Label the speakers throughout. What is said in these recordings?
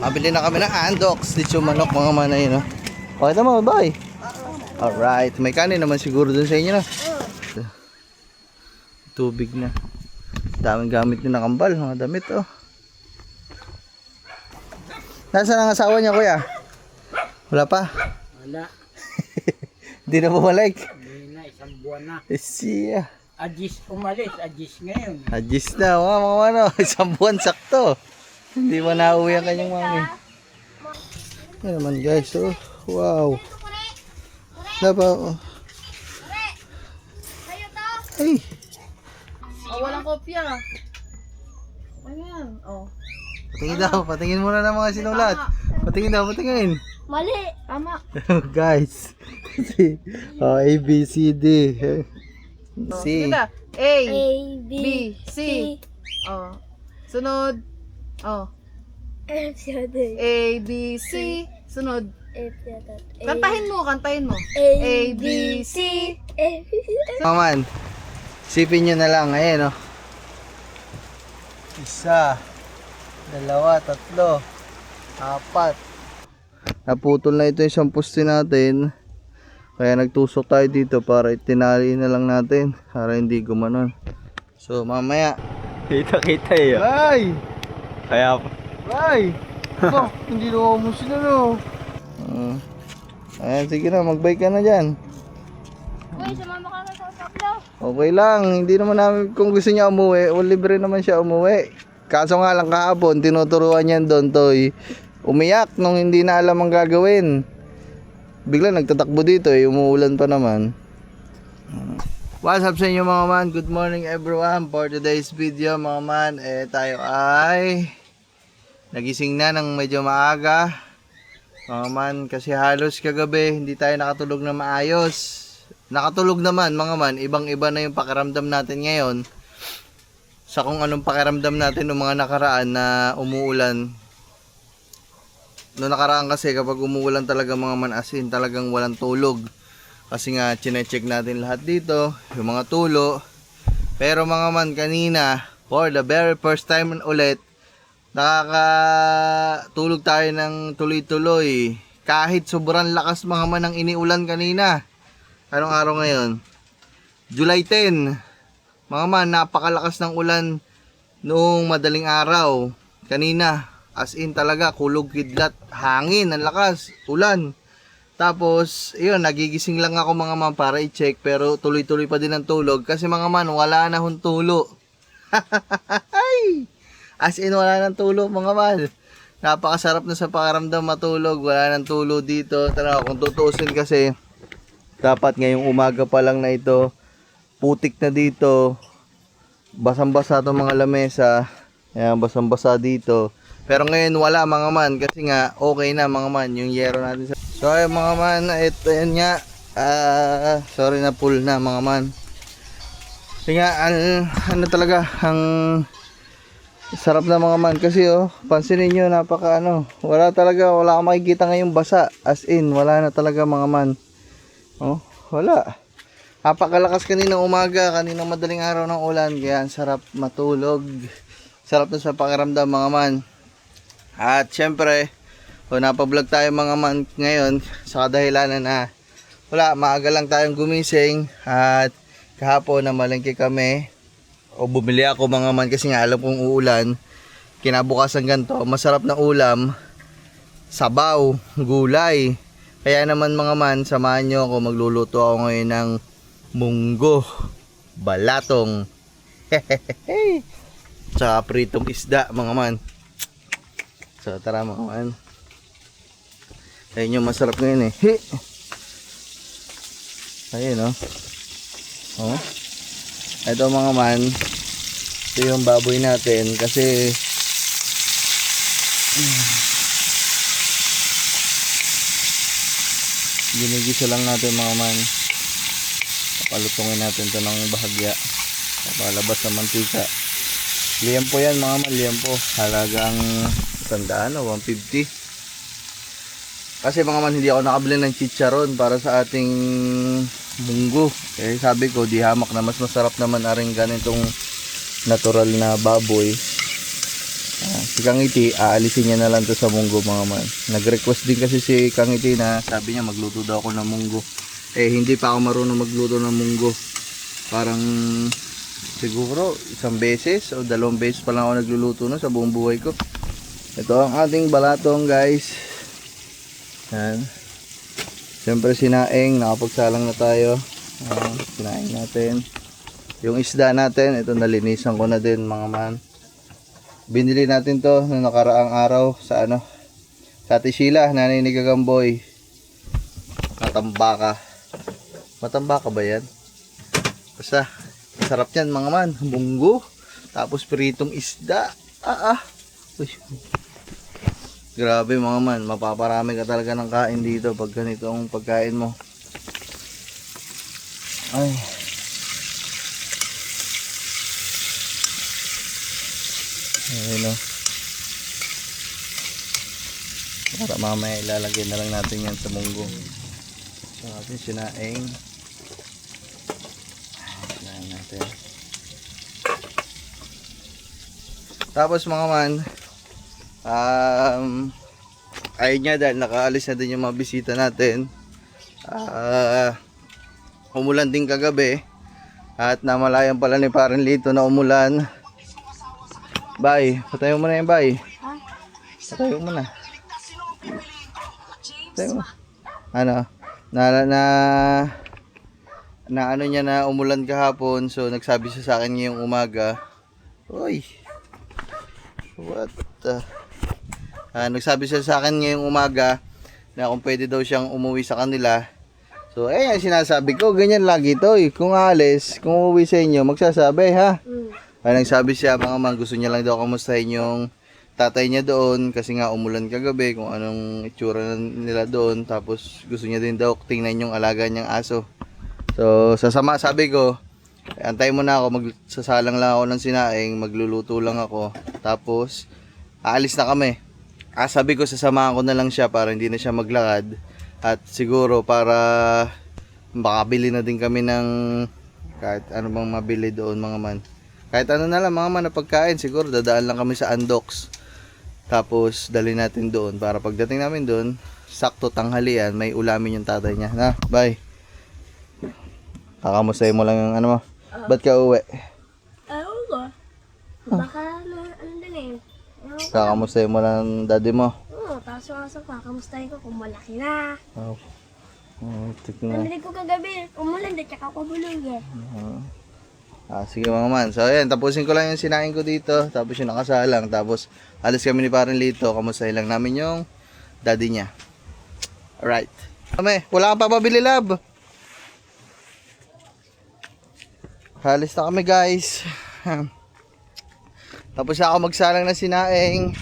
Speaker 1: Mabili na kami ng Andox. Dito yung manok mga manay, no? Okay tama, bye. Alright. May kanin naman siguro dun sa inyo, no? Tubig na. Daming gamit ni nakambal. Mga damit, oh. Nasaan ang asawa niya, kuya? Wala pa?
Speaker 2: Wala.
Speaker 1: Hindi na bumalik.
Speaker 2: Hindi na, isang buwan na.
Speaker 1: Siya.
Speaker 2: Adjis umalis, adjis ngayon.
Speaker 1: Adjust na, mga ano. Isang buwan sakto. Hindi mo nauwi ang kanyang mami. Yan naman guys, oh. Wow. Diba, oh. Ay.
Speaker 3: Oh, walang kopya. Ayan, oh.
Speaker 1: Patingin daw, patingin muna ng mga sinulat. Patingin daw, patingin.
Speaker 3: Mali, tama.
Speaker 1: Guys. Oh, A, B, C, D. C.
Speaker 3: Ganda. A, B, C. Oh. Sunod. Oh. A, B, C. Sunod. Kantahin mo, kantahin mo. A, B, C.
Speaker 1: Maman, sipin nyo na lang. Ayan, oh. Isa. Dalawa, tatlo. Apat. Naputol na ito yung isang poste natin. Kaya nagtusok tayo dito para itinali na lang natin. Para hindi gumanon. So, mamaya.
Speaker 4: Kita-kita eh.
Speaker 1: Ay!
Speaker 4: Kaya
Speaker 1: Ay! Ba, hindi na mo sila, no? Ayan, sige na, mag-bike ka na dyan.
Speaker 3: Uy, sumama ka na sa saklo.
Speaker 1: Okay lang, hindi naman namin, kung gusto niya umuwi, o libre naman siya umuwi. Kaso nga lang kahapon, tinuturuan niya doon, Toy. Umiyak nung hindi na alam ang gagawin. Bigla nagtatakbo dito eh, umuulan pa naman. What's up sa inyo mga man? Good morning everyone. For today's video mga man, tayo ay nagising na ng medyo maaga. Mga man, kasi halos kagabi hindi tayo nakatulog na maayos. Nakatulog naman mga man, ibang iba na yung pakiramdam natin ngayon. Sa kung anong pakiramdam natin ng mga nakaraan na umuulan. Noong nakaraan kasi kapag umuulan talaga mga man, as in talagang walang tulog. Kasi nga chinecheck natin lahat dito, yung mga tulo. Pero mga man, kanina for the very first time ulit, nakakatulog tayo ng tuloy-tuloy. Kahit sobrang lakas mga man ang iniulan kanina. Anong araw ngayon? July 10. Mga man, napakalakas ng ulan noong madaling araw. Kanina, as in talaga, kulog kidlat, hangin, ang lakas, ulan. Tapos, yun, nagigising lang ako mga man para i-check, pero tuloy-tuloy pa din ang tulog. Kasi mga man, wala na hong tulo. As in, wala nang tulo mga man. Napakasarap na sa pakiramdam matulog, wala nang tulo dito. Tara, kung tutuusin kasi, dapat ngayong umaga pa lang na ito, putik na dito, basang-basa itong mga lamesa, ayan, basang-basa dito. Pero ngayon wala mga man, kasi nga okay na mga man yung yero natin. So ayun mga man, ito yan nga, sorry na full na mga man. Kasi nga, ano talaga, ang sarap na mga man, kasi oh, pansinin nyo, napaka ano, wala talaga, wala kang makikita ngayong basa, as in, wala na talaga mga man. Oh, wala. Napakalakas kaninang umaga, kaninang madaling araw ng ulan, kaya sarap matulog. Sarap na sa pakiramdam mga man. At syempre, napablog tayo mga man ngayon sa kadahilanan na wala, maaga lang tayong gumising at kahapon na malengke kami o bumili ako mga man kasi nga alam kong uulan. Kinabukasan ganito, masarap na ulam, sabaw, gulay. Kaya naman mga man, samahan nyo ako, magluluto ako ngayon ng munggo, balatong, tsaka pritong isda mga man. So tara mga man. Ayun yung masarap ngayon eh. Ayun oh. Oh. Ito mga man, ito yung baboy natin kasi ginigisa lang natin mga man. Palutungin natin ito ng bahagya. Palabas ng mantika. Liempo yan mga man, liempo. Halagang tandaan o 150. Kasi mga man, hindi ako nakabili ng chicharon para sa ating munggo. Eh sabi ko, di hamak na mas masarap naman aring ganitong natural na baboy. Si Kangiti, aalisin niya na lang to sa munggo mga man. Nag-request din kasi si Kangiti na sabi niya magluto daw ako ng munggo. Hindi pa ako marunong magluto ng munggo. Parang siguro isang beses o 2 beses pa lang ako nagluluto na sa buong buhay ko. Ito ang ating balatong guys. Yan. Siyempre sinaing, nakapagsalang na tayo. Sinaing natin. Yung isda natin, ito nalinisan ko na din mga man. Binili natin to noong nakaraang araw sa sa Ate Sheila, nanay ni Gagamboy. Matambaka. Matambaka ba yan? Basta, sarap yan mga man. Munggo. Tapos pritong isda. Uy. Grabe mga man. Mapaparami ka talaga ng kain dito pag ganito ang pagkain mo. Ay. Ayun o. Para mamaya ilalagay na lang natin yan sa munggo. So natin sinaing. Sinaing natin. Tapos mga man, ayun nga dahil nakaalis na din yung mga bisita natin. Umulan din kagabi. At namalayan pala ni Parang Lito na umulan. Bay, patayo mo na yan, bay. Patayo mo na. Patayo mo. Ano niya na umulan kahapon. So, nagsabi siya sa akin ngayong umaga. Uy. What the... nagsabi siya sa akin ngayong umaga na kung pwede daw siyang umuwi sa kanila. So, yung sinasabi ko, ganyan lagi to. Kung alis, kung umuwi sa inyo, magsasabi, ha? Ay nagsabi siya mga man, gusto niya lang daw kamustahin yung tatay niya doon kasi nga umulan kagabi kung anong itsura nila doon, tapos gusto niya din daw tingnan yung alaga niyang aso. So sasama, sabi ko antay mo na ako, magsasalang lang ako ng sinaing, magluluto lang ako, tapos aalis na kami. Sabi ko sasamahan ko na lang siya para hindi na siya maglakad, at siguro para makabili na din kami ng kahit ano bang mabili doon mga man. Kahit ano na lang mga man na pagkain, siguro dadaan lang kami sa Andox. Tapos dali natin doon para pagdating namin doon, sakto tanghalian, may ulamin yung tatay niya. Na, bye. Kakamustahin mo lang yung ano mo. Ba't ka uwi?
Speaker 3: Oo. Baka din eh.
Speaker 1: Kakamustahin mo lang daddy mo.
Speaker 3: Oo, tapos yung kakamustahin ko kung malaki na.
Speaker 1: Tignan.
Speaker 3: Namilig ko kagabi, umulan din, tsaka kubulog eh.
Speaker 1: Sige mga man. So ayan, tapusin ko lang yung sinain ko dito. Tapos yung nakasalang. Tapos alis kami ni Parang Lito. Kamustahin lang namin yung daddy niya. Alright. Wala kang papabili, lab. Alis na kami guys. Tapos ako magsalang na sinaing.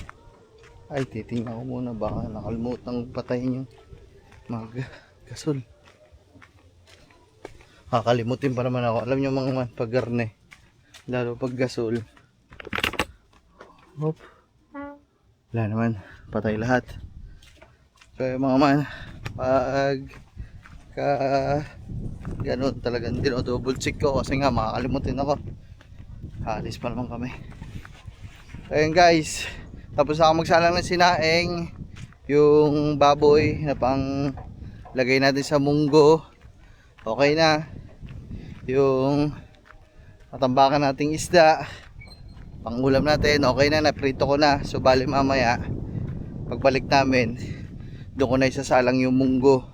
Speaker 1: Ay, titingnan ko muna. Baka nakalimutan patayin yung mga gasol. Kakalimutin pa naman ako. Alam nyo mga man, pag garne. Lalo pag gasol. Hop. Wala naman. Patay lahat. So mga man, pag ganun talagang double check ko kasi nga makakalimutin ako. Alis pa naman kami. Ayun guys. Tapos ako magsalang ng sinaing. Yung baboy na pang lagay natin sa munggo. Okay na. Yung matambakan nating isda, pangulam natin, okay na, naprito ko na. So bali mamaya pagbalik namin, doon ko na isasalang yung munggo.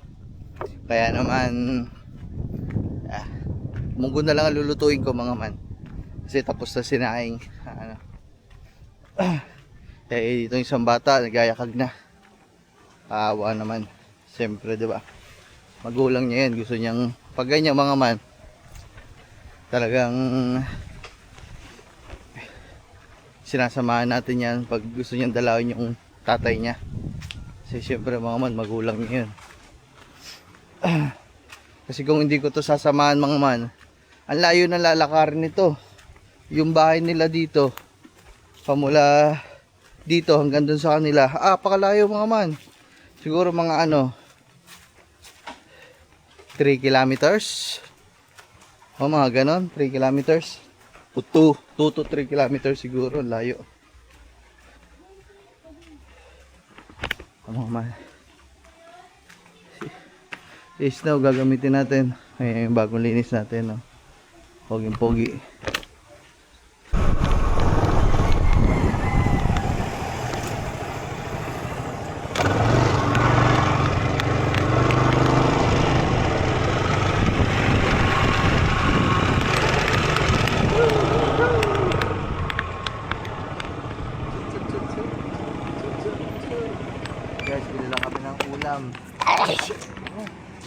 Speaker 1: Kaya naman munggo na lang ang lulutuin ko mga man, kasi tapos na sinaing. Dito yung isang bata nagayakag na, awa naman siyempre, diba? Magulang niya yan, gusto niyang pag ganyan mga man, talagang sinasamahan natin yan pag gusto niyang dalawin yung tatay niya. Kasi syempre mga man, magulang niya yun. Kasi kung hindi ko to sasamahan mga man, ang layo na lalakarin nito. Yung bahay nila dito, pamula dito hanggang dun sa kanila, pakalayo mga man. Siguro mga 3 kilometers. O mga ganon, 3 kilometers. 2 to 3 kilometers siguro, layo. Mga mahal. Si snow gagamitin natin. Ay, yung bagong linis natin. No? Poging-pogi. Guys, bili lang kami ng ulam.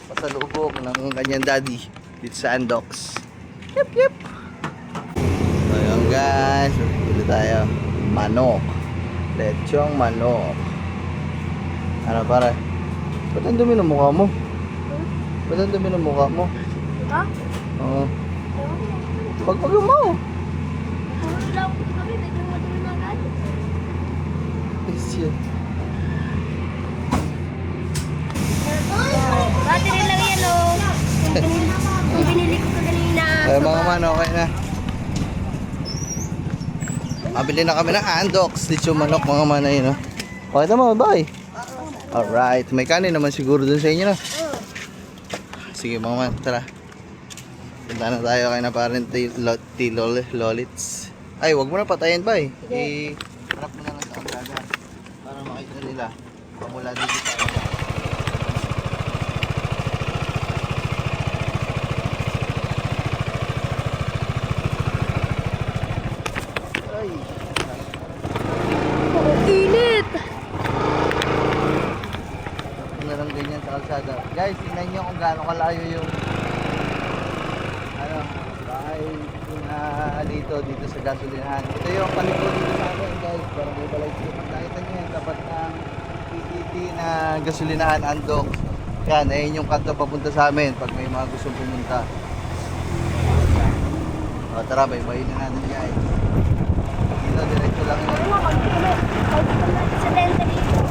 Speaker 1: Pasalubong ng kanyang daddy dito sa Andox. Yep, yep. So yun guys, bili tayo. Manok. Lechong manok. Ano pare? Ba't ang dumi ng mukha mo? Ba't ang dumi ng mukha mo?
Speaker 3: Ha?
Speaker 1: Oo. Pagpagin mo.
Speaker 3: Puro lang ako kami, medyo madumi na agad.
Speaker 1: Shit.
Speaker 3: Battery lang yan oh. Yung binili ko kanina.
Speaker 1: Ay mga man, okay na. Mabili na kami ng Andox. Lechong manok mga man na yun. Okay naman, bye. Alright. May kanin naman siguro dun sa inyo na. Sige mga man, tara. Punta na tayo kay na parang Lolits. Ay, wag mo na patayin ba eh. Harap mo na lang sa agada. Para makita nila. Pamula dito sa agada. Ay.
Speaker 3: Init!
Speaker 1: Wala lang ganyan sa kalsada. Guys, tingnan nyo kung gaano kalayo yung bahay dito sa gasolinahan. Ito yung palikod dito sa akin guys. Parang may balay dito. Nakita nyo yan, tapat ng PTT na gasolinahan Andox. Yan, ayun yung kanto papunta sa amin pag may mga gustong pumunta. O tara, baybayin na natin guys. Dito, diretso lang yun.
Speaker 3: Sa dente dito.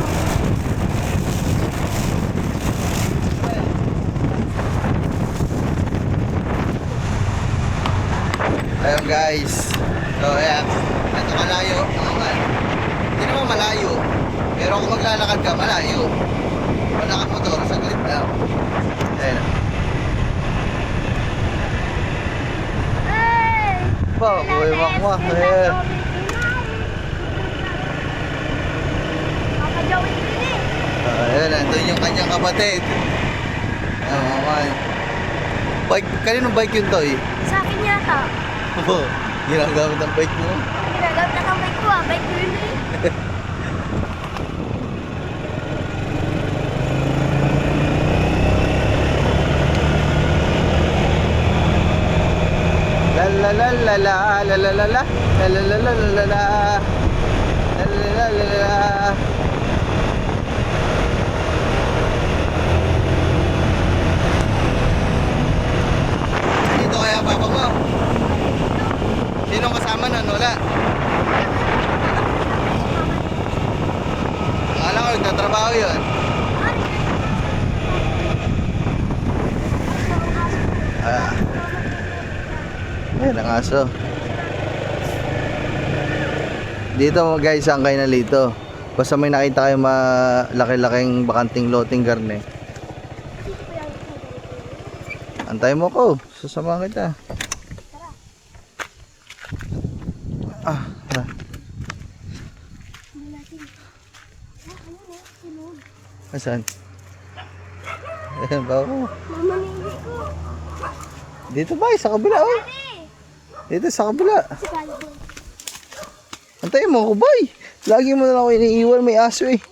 Speaker 1: Ayun guys. So ayan. Ito malayo. Hindi naman malayo. Pero kung maglalakad ka, malayo. Malakad motor, saglit lang. Ayan.
Speaker 3: Hey!
Speaker 1: Pa, buhay makwa. Ayan.
Speaker 3: Papa Joey din eh.
Speaker 1: Ayan, nandun yung kanyang kapatid. Ayan mga man. Bike, kaninong bike yun to eh?
Speaker 3: Sa akin yata.
Speaker 1: Oo, ginagamit ang bike mo.
Speaker 3: Ginagamit na kamay ko ah. Bike ko yun eh.
Speaker 1: La la la la la la la la la la la la la la la la la la. Dito kaya papa mo? Sinong kasama nun? Wala. Akala ko nagtatrabaho yun. Ah. Ayan ang aso. Dito guys, saan kayo nalito? Basta may nakita kayo malaki-laking bakanting loting garne. Antay mo ko, sasama kita. Ah, tara. Asan? Ayan ba ako?
Speaker 3: Mamanili ko.
Speaker 1: Dito ba? Sa kabila oh. Dito sa kabila.
Speaker 3: Si Calvin.
Speaker 1: Antayin mo ako, boy. Lagi mo na lang ako iniiwan, may aso eh.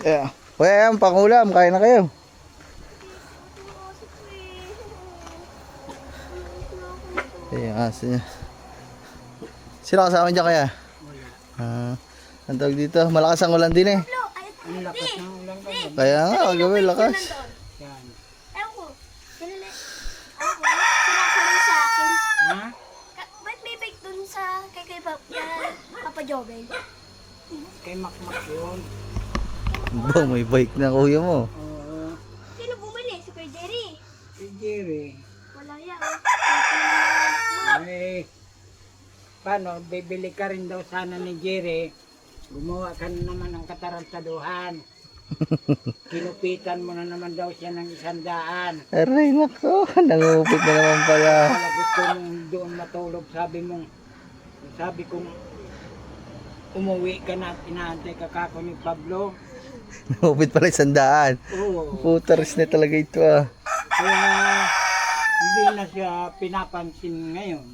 Speaker 1: Yeah. Kuya, yan, pangulam. Kain na kayo. Ayan, aso niya. Sino kasama dyan kaya? Ang tawag dito, malakas ang ulan din eh.
Speaker 2: Ang lakas ng ulan kayo.
Speaker 1: Kaya nga, kagabi lakas.
Speaker 2: Yan.
Speaker 3: Ewan ko. Sinakulong sa akin.
Speaker 2: Ha?
Speaker 3: Ba't may bike dun sa kay Papa Jobel?
Speaker 2: kay Makmak yun.
Speaker 1: Ba, may bike na kuya mo.
Speaker 2: Oo.
Speaker 3: Sino bumili? Si Kuya Jerry.
Speaker 2: Si Jerry.
Speaker 3: Wala yan.
Speaker 2: Ay, paano, bibili ka rin daw sana ni Jerry. Gumawa ka na naman ng katarantaduhan. Kinupitan mo na naman daw siya ng 100.
Speaker 1: Aray nako, nangupit na naman pala.
Speaker 2: Wala gusto mong doon matulog. Sabi kong umuwi ka na at inaantay ka kako ni Pablo.
Speaker 1: Nangupit pala 100.
Speaker 2: Oo.
Speaker 1: Putaris na talaga ito ah.
Speaker 2: Kaya hindi na siya pinapansin ngayon.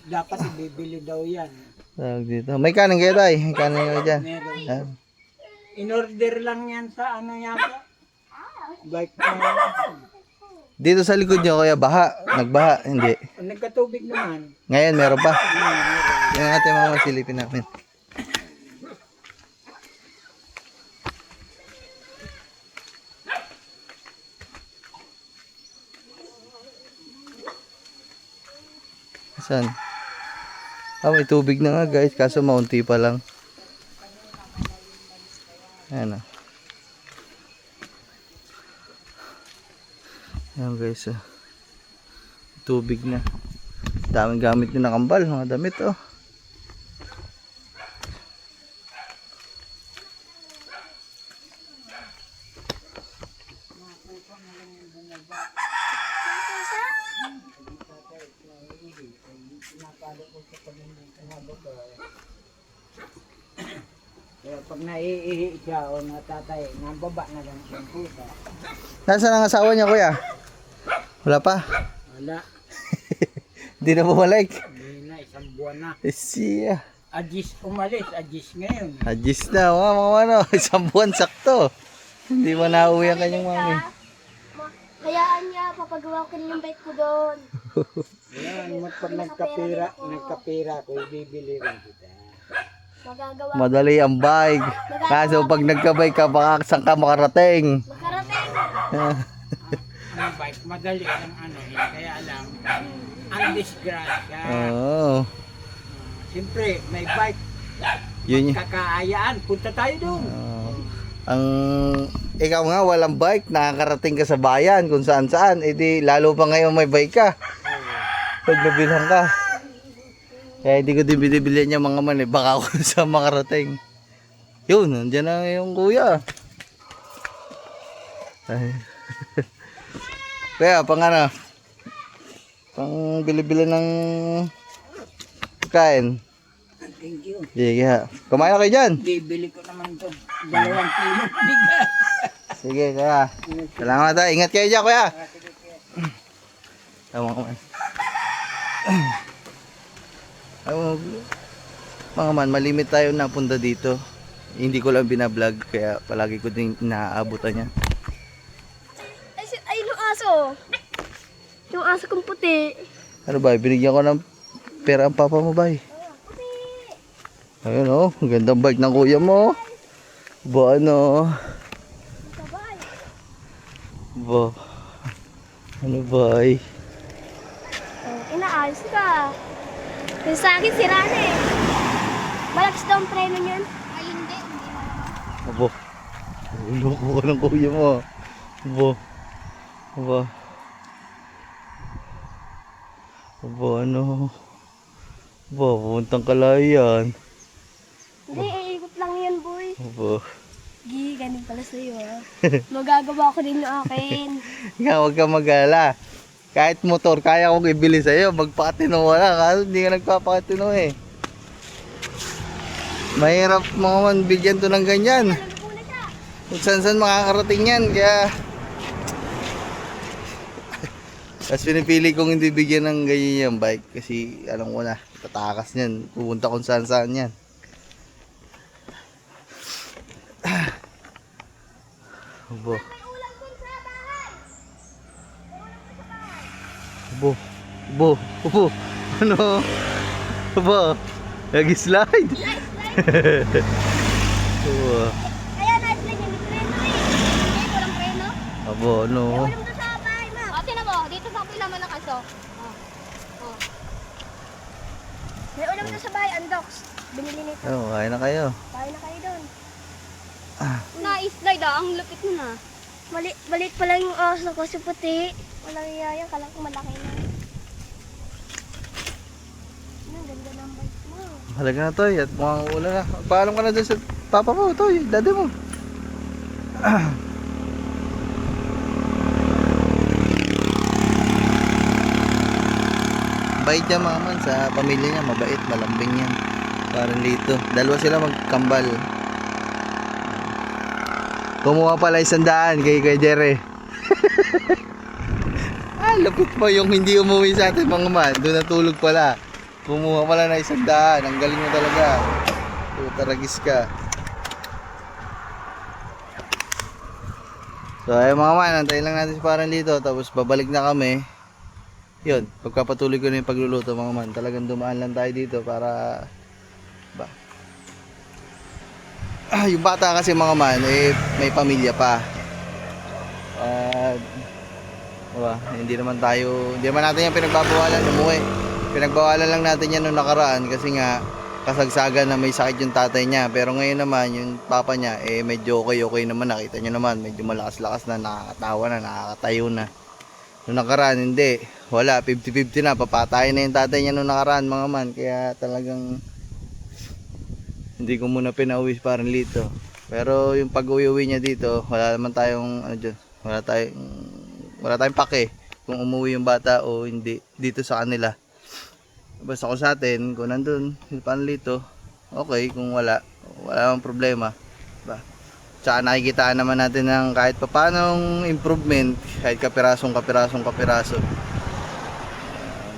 Speaker 2: Dapat ibibili daw yan.
Speaker 1: Tawag dito. May kanin kayo tayo. May kanin kayo dyan.
Speaker 2: Meron.
Speaker 1: Ah.
Speaker 2: In-order lang yan sa ano yata. Bike na.
Speaker 1: Dito sa likod nyo kaya baha. Nagbaha. Hindi.
Speaker 2: Nagkatubig naman.
Speaker 1: Ngayon meron pa.
Speaker 2: Meron.
Speaker 1: Tingnan natin mga silipin namin. Saan? Ah, may tubig na nga guys. Kaso maunti pa lang. Ayan ah. Ayan guys ah. Tubig na. Daming gamit nyo na kambal. Mga damit oh.
Speaker 2: Kaya pag naiihi siya o natatay, nababa na lang siyang pusa.
Speaker 1: Nasaan ang asawa niya kuya? Wala pa?
Speaker 2: Wala.
Speaker 1: Hindi na bumalik.
Speaker 2: Hindi na, isang buwan na.
Speaker 1: Siya.
Speaker 2: Ajis umalis, Ajis ngayon.
Speaker 1: Adjust na mga ano. Isang buwan sakto. Hindi mo nauwi ang kanyang mami.
Speaker 3: Hayaan niya, papagawa ko rin yung bike ko doon.
Speaker 2: Yan, pag nagkapira ko, ibibili rin kita.
Speaker 3: Magagawa.
Speaker 1: Madali ang bike. Kaso pag nagka-bike ka, baka saan ka makarating.
Speaker 3: Makarating.
Speaker 2: Ang bike, madali ang ano, kaya lang, ang disgrasya.
Speaker 1: Oo.
Speaker 2: Siyempre, may bike,
Speaker 1: Yun yun.
Speaker 2: kakaayaan, punta tayo doon.
Speaker 1: Ang ikaw nga walang bike, nakakarating ka sa bayan kung saan saan. Eh di lalo pa ngayon may bike ka. Pag nabilhan ka. Kaya hindi ko din binibilihan niya mga man eh. Baka ako sa makarating. Yun, nandiyan na yung kuya. Ay. Kaya pang ano, pang bili-bili ng pagkain.
Speaker 2: Thank you.
Speaker 1: Sige ha. Kumain na kayo dyan.
Speaker 2: Bibili ko naman ito, 2 kilo bigas.
Speaker 1: Sige kaya. Salamat ha. Ingat kayo dyan kuya. Tama ko man. Mga man, malimit tayo napunta dito. Hindi ko lang binablog kaya palagi ko din inaabutan yan.
Speaker 3: Ay, yung aso. Yung aso kong puti.
Speaker 1: Ano ba? Binigyan ko ng pera ang papa mo ba? Ayun oh, ang gandang bike ng kuya mo. Ba ano?
Speaker 3: Sabay.
Speaker 1: Ba. Ano ba?
Speaker 3: Inaayos ka. Yung sa akin, sira na eh. Malakas daw ang preno niyan. Ay, hindi.
Speaker 1: Abo. Ulo ko ng kuya mo. Abo. Aba. Aba ano? Aba, pupuntang Kalayan.
Speaker 3: Hindi, iikot lang yan, boy.
Speaker 1: Aba.
Speaker 3: Gi, ganun pala sa'yo, ah. Magagawa ko din yung akin.
Speaker 1: Ikaw, huwag kang mag-alala. Kahit motor, kaya kong ibili sa'yo. Magpakatino mo lang. Kasi hindi ka nagpapakatino eh. Mahirap mga man bigyan to ng ganyan. Kung saan makakarating yan. Kaya... Tapos pinipili kong hindi bigyan ng ganyan yung bike. Kasi alam ko na, tatakas niyan. Pupunta kung saan yan. Abo. Abo. Abo. Abo. Ano? Abo. Nag-slide. Abo.
Speaker 3: Kaya na-slide yan, may preno eh. Hindi, walang preno.
Speaker 1: Abo, ano?
Speaker 3: Ulam doon sa bahay, ma. O, tinan mo, dito sa pila mo nakaso. Oh. May ulam doon sa bahay, Andox. Binili nito.
Speaker 1: Oh, kain na kayo.
Speaker 3: Kain na Na-slide ang lupit mo na. Balit pala yung aso ko si puti. Walang iyaya, kala ko malaki na. Ang ganda ng bike mo.
Speaker 1: Halaga na Toy at mukhang ulan na. Paalam ka na dun sa papa mo, Toy, dati mo. Bait niya mga man sa pamilya niya, mabait, malambing yan. Parang dito. Dalawa sila magkambal. Kumuha pala 100 kay Jerry. Lapit mo yung hindi umuwi sa atin mga man. Doon natulog pala. Kumuha pala na 100. Ang galing mo talaga. Taragis ka. So ayun mga man, antayin lang natin si parang dito. Tapos babalik na kami. Yun, pagpapatuloy ko na yung pagluluto mga man. Talagang dumaan lang tayo dito para ba. Yung bata kasi mga man, may pamilya pa. Diba? Hindi naman natin yung pinagbabawalan umuwi. Pinagbawalan lang natin yan nung nakaraan kasi nga kasagsagan na may sakit yung tatay niya. Pero ngayon naman, yung papa niya, medyo okay naman. Nakita nyo naman, medyo malakas-lakas na, nakakatawa na, nakakatayo na. Nung nakaraan, hindi. Wala, 50-50 na. Papatayin na yung tatay niya nung nakaraan, mga man. Kaya talagang hindi ko muna pinauwi parang dito. Pero yung pag-uwi niya dito, wala naman tayong, wala tayong pake kung umuwi yung bata o hindi dito sa kanila. Basta ko sa atin, kung nandun, paano dito, okay. Kung wala namang problema. Ba? Tsaka nakikitaan naman natin ng kahit papanong improvement, kahit kapiraso.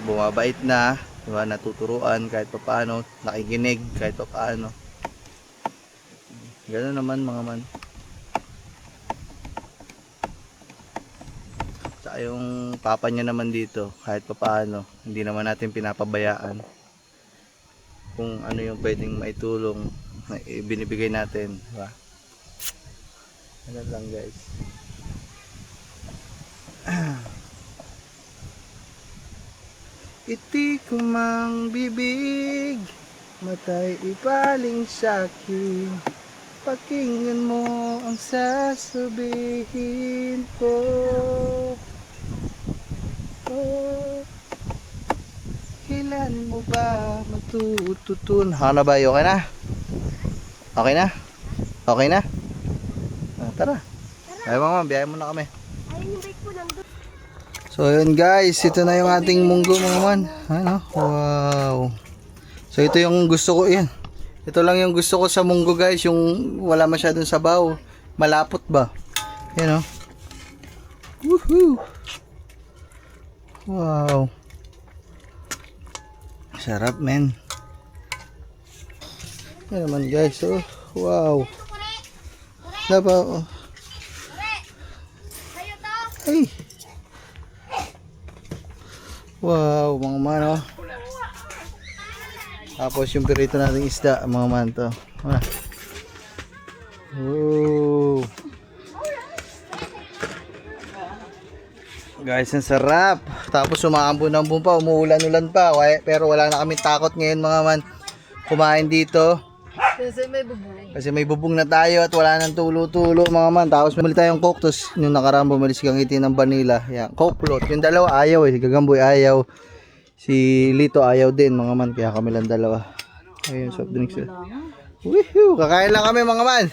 Speaker 1: Bumabait na, diba? Natuturuan kahit papaano, nakikinig kahit papaano. Gano'n naman mga man. Tsaka yung papa niya naman dito, kahit papaano, hindi naman natin pinapabayaan. Kung ano yung pwedeng maitulong, binibigay natin, diba? Ano lang guys. Iti kumang bibig, matay ipaling sa'kin. Pakinggan mo ang sasabihin ko. Oh, kailan mo ba matututun? Ano ba? Okay na? Okay na? Okay na? Tara. Ay mga biyahe muna kami.
Speaker 3: Ayun yung bike ko nandun.
Speaker 1: So yun guys, ito na yung ating munggo mga man. Ano? Wow. So ito yung gusto ko yan. Ito lang yung gusto ko sa munggo guys, yung wala masyadong sabaw. Malapot ba? Yan o. Woohoo! Wow. Sarap men. Yan naman guys, oh. Wow. Diba? Oh. Ay. Wow, mga man oh. Tapos yung pirito nating isda, mga man to. Oh. Guys, ang sarap. Tapos umaambon-ambon pa, umuulan-ulan pa. Pero wala na kami takot ngayon mga man. Kumain dito. Kasi may bubong na tayo at wala nang tulo-tulo mga man. Tapos bumili tayong coke. Tapos yung nakaraan bumili si Kangiti ng vanilla. Yan, coke float. Yung dalawa ayaw Si Gagamboy ayaw. Si Lito ayaw din mga man. Kaya kami lang dalawa. Ayun, soft drinks. Woohoo! Kakain lang kami mga man.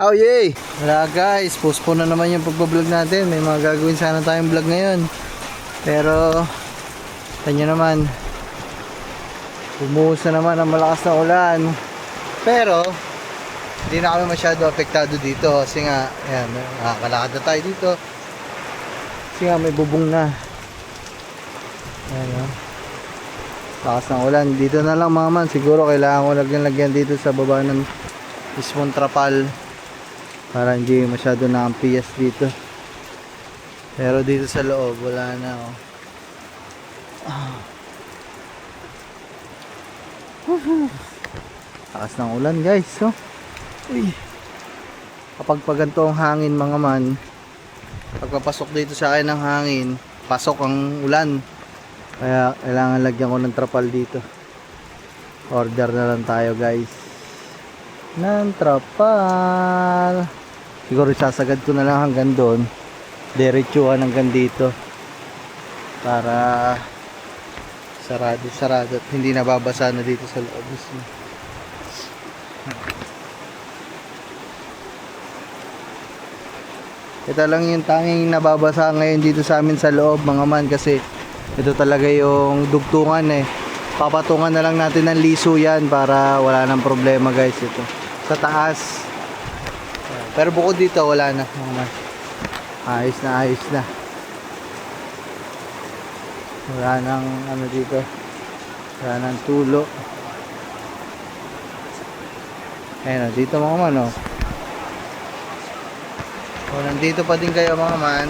Speaker 1: Oh yay! Wala guys, postpone na naman yung pagbablog natin. May mga gagawin sana tayong vlog ngayon. Pero tanyo naman, bumuhos na naman ang malakas na ulan. Pero hindi na kami masyado apektado dito kasi nga, ayan, nakakalakad na tayo dito. Kasi nga may bubong na. Ayan, lakas ng ulan. Dito na lang mga man. Siguro kailangan ko lagyan dito sa baba ng mismong trapal para hindi masyado na ang piyas dito. Pero dito sa loob wala na oh. Lakas ng ulan guys oh. Uy. Kapag paganto ang hangin mga man, pagpapasok dito sa akin ng hangin, pasok ang ulan. Kaya kailangan lagyan ko ng trapal dito. Order na lang tayo guys. ng trapal. Siguro sasagad ko na lang hanggang doon. Diretsuhan hanggang dito. Para sarado at hindi nababasa na dito sa loob. Ito lang yung tanging nababasa ngayon dito sa amin sa loob mga man, kasi ito talaga yung dugtungan eh. Papatungan na lang natin ng liso yan para wala nang problema guys ito. Sa taas. Pero bukod dito wala na mga man. Ayos na. Wala nang ano dito. Wala nang tulo. Ayun dito mga man oh. O, nandito pa din kayo mga man.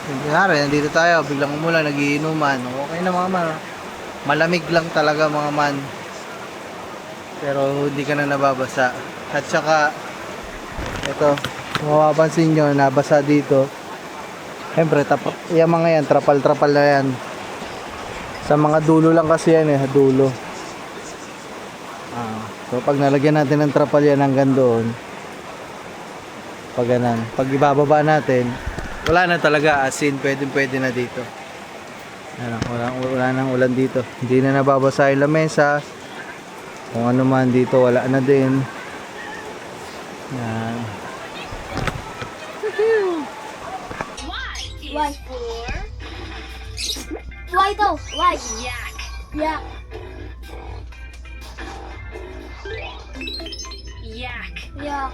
Speaker 1: Kunwari, nandito tayo, biglang umulan, nagiinuman. Okay na mga man. Malamig lang talaga mga man. Pero hindi ka na nababasa. At saka, ito, mapapansin nyo, nabasa dito. Siyempre, yung mga yan, trapal-trapal na yan. Sa mga dulo lang kasi yan eh, dulo. So, pag nalagyan natin ng trapal yan hanggang doon, pag ganan, pag ibababa natin, wala na talaga, as in pwede na dito. Wala nang ulan dito, hindi na nababasa yung lamesa, kung ano man dito wala na din. Yan.
Speaker 3: Why? Why though? Why? Yak. Yak.
Speaker 5: Yak.
Speaker 3: Yak.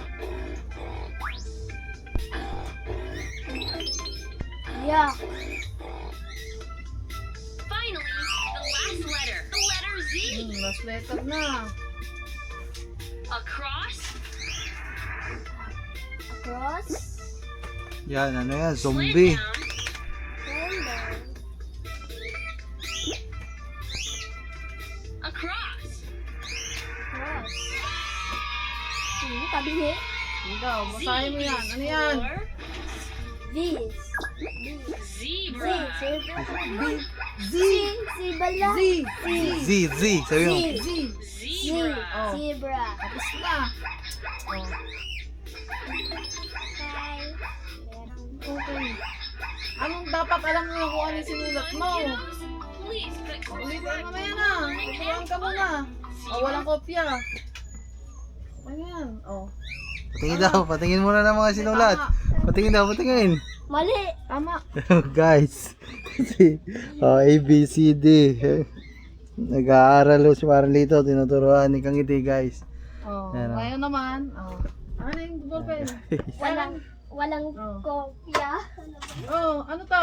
Speaker 3: Yak.
Speaker 5: Finally, the last letter. The letter Z.
Speaker 6: Last letter na.
Speaker 5: Across.
Speaker 3: Across.
Speaker 1: Yan, ano yan,
Speaker 5: Slant
Speaker 1: zombie.
Speaker 5: down.
Speaker 3: And down.
Speaker 5: Across.
Speaker 3: Across. Tabi ni.
Speaker 6: Ikaw, basahin mo yan. Ano yan?
Speaker 5: Four.
Speaker 3: This.
Speaker 5: Zebra.
Speaker 3: Sibala.
Speaker 1: Z, sabi mo.
Speaker 5: Zebra.
Speaker 3: Zebra.
Speaker 6: Tapos na. Okay. Anong dapat alam mo kung ano yung sinulat mo?
Speaker 5: Please put
Speaker 6: Ulitin mo na yan ah. Ulitin ka muna. Walang kopya. Ayan.
Speaker 1: Patingin muna ng mga sinulat. Patingin.
Speaker 3: Mali.
Speaker 6: Tama.
Speaker 1: Guys, kasi A, B, C, D. Nag-aaral si Marlito, tinuturuan ni Kangiti guys. Ayan, oh.
Speaker 6: Ngayon naman. Ano yung ballpen?
Speaker 3: Walang
Speaker 6: Oh.
Speaker 3: kopya.
Speaker 6: Ano to?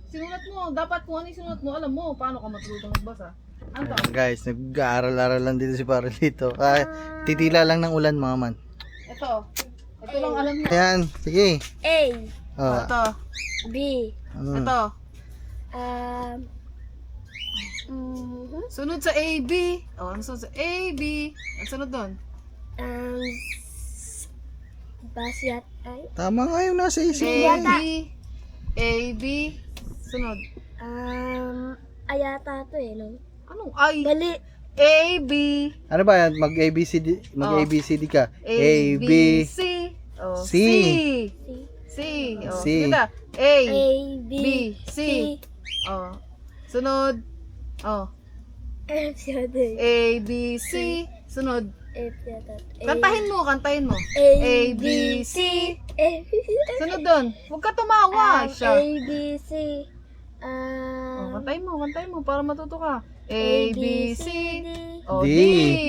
Speaker 6: Sinulat mo. Dapat kung ano yung sinulat mo, alam mo. Paano ka matutong magbasa? Ano to?
Speaker 1: Ayan, guys, nag-aaral-aral lang dito si Marlito. Titila lang ng ulan mga man.
Speaker 6: Ito. Ito lang alam mo.
Speaker 1: Ayan, sige.
Speaker 3: A.
Speaker 1: Oh,
Speaker 6: Ito.
Speaker 3: B.
Speaker 6: Ito. Sunod sa A, B. Ano sunod sa A, B? Ano sunod doon?
Speaker 3: Basyat ay.
Speaker 1: tama nga yung nasa isip.
Speaker 6: A, B. A, B. Sunod.
Speaker 3: Ayata to eh, no?
Speaker 6: Anong I?
Speaker 3: Mali.
Speaker 6: A, B.
Speaker 1: Ano ba yan? Mag-ABCD ka. A, B,
Speaker 6: C. Oh,
Speaker 1: C.
Speaker 6: C. Oh,
Speaker 1: C.
Speaker 6: sige na. A,
Speaker 3: A, B,
Speaker 6: B, C. Oh. Sunod. Oh.
Speaker 3: F yata eh.
Speaker 6: A, B, C. Sunod.
Speaker 3: F yata.
Speaker 6: Kantahin mo.
Speaker 3: A,
Speaker 6: B, C.
Speaker 3: F.
Speaker 6: Sunod doon. Huwag ka tumawa.
Speaker 3: A,
Speaker 6: Siya.
Speaker 3: B, C.
Speaker 6: Oh, kantahin mo para matuto ka. A, B, C. Oh,
Speaker 1: D.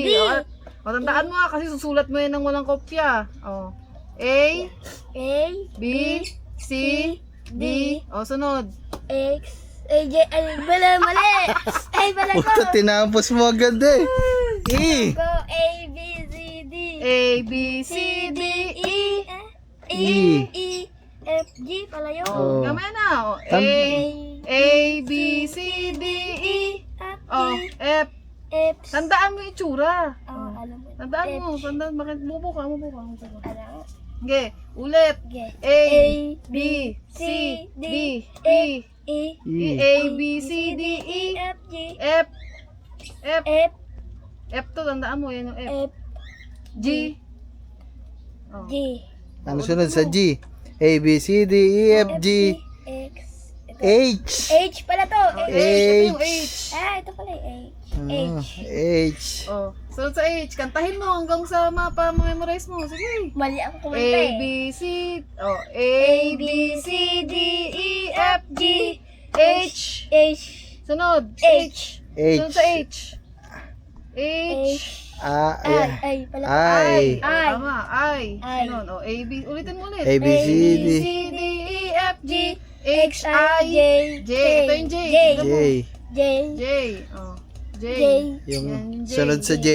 Speaker 6: D. Oh, tandaan mo kasi susulat mo yan ng walang kopya. Oh. A,
Speaker 3: A,
Speaker 6: B, C, D. Oh, sunod.
Speaker 3: X, A, J, ay, mali. Ay, bala ko.
Speaker 1: Puto, tinampos mo agad eh. E.
Speaker 3: Go, A, B, C, D.
Speaker 6: A, B, C, D, E.
Speaker 3: E, E, F, G, pala yun.
Speaker 1: Oh.
Speaker 6: Gamay na. Oh. A, B, C, D, E.
Speaker 3: F,
Speaker 6: Oh,
Speaker 3: G,
Speaker 6: F.
Speaker 3: F.
Speaker 6: Tandaan mo yung itsura.
Speaker 3: Alam mo.
Speaker 6: Tandaan, bakit mubo ka.
Speaker 3: Alam.
Speaker 6: Okay, ulit.
Speaker 3: Okay.
Speaker 6: A, B, C, D, E.
Speaker 3: E,
Speaker 6: A, B, C, D, E.
Speaker 3: F, G,
Speaker 6: F.
Speaker 3: F,
Speaker 6: F to, tandaan mo, yan yung F.
Speaker 3: F,
Speaker 6: G. Oh.
Speaker 3: G.
Speaker 1: Ano sunod sa G? A, B, C, D, E, F, G,
Speaker 3: X. Ito.
Speaker 1: H.
Speaker 3: H pala to.
Speaker 6: Oh, H. Ito yung
Speaker 1: H.
Speaker 6: H.
Speaker 3: Ito pala yung H.
Speaker 1: Ah,
Speaker 3: H.
Speaker 1: H.
Speaker 6: Oh, sunod sa H. Kantahin mo hanggang sa mapa memorize mo. Sige.
Speaker 3: Mali ako kumanta
Speaker 6: A,
Speaker 3: eh.
Speaker 6: B, C. Oh, A, B, C, D, E, F, G, H.
Speaker 3: H.
Speaker 6: Sunod.
Speaker 3: H.
Speaker 1: H.
Speaker 6: Sunod sa H. H.
Speaker 3: H.
Speaker 1: A,
Speaker 3: I pala to.
Speaker 1: I.
Speaker 6: Oh,
Speaker 3: I.
Speaker 6: tama. I.
Speaker 3: I.
Speaker 6: Sunod. Oh, A, B. Ulitin mo ulit.
Speaker 1: A, B, C, D,
Speaker 6: C, D, E, F, G, H, I, J. Ito yung J.
Speaker 3: J.
Speaker 6: Tignan mo.
Speaker 1: J.
Speaker 3: J.
Speaker 6: J. Oh. J.
Speaker 3: J.
Speaker 1: Yung
Speaker 6: Yan, yung J.
Speaker 1: sunod sa J.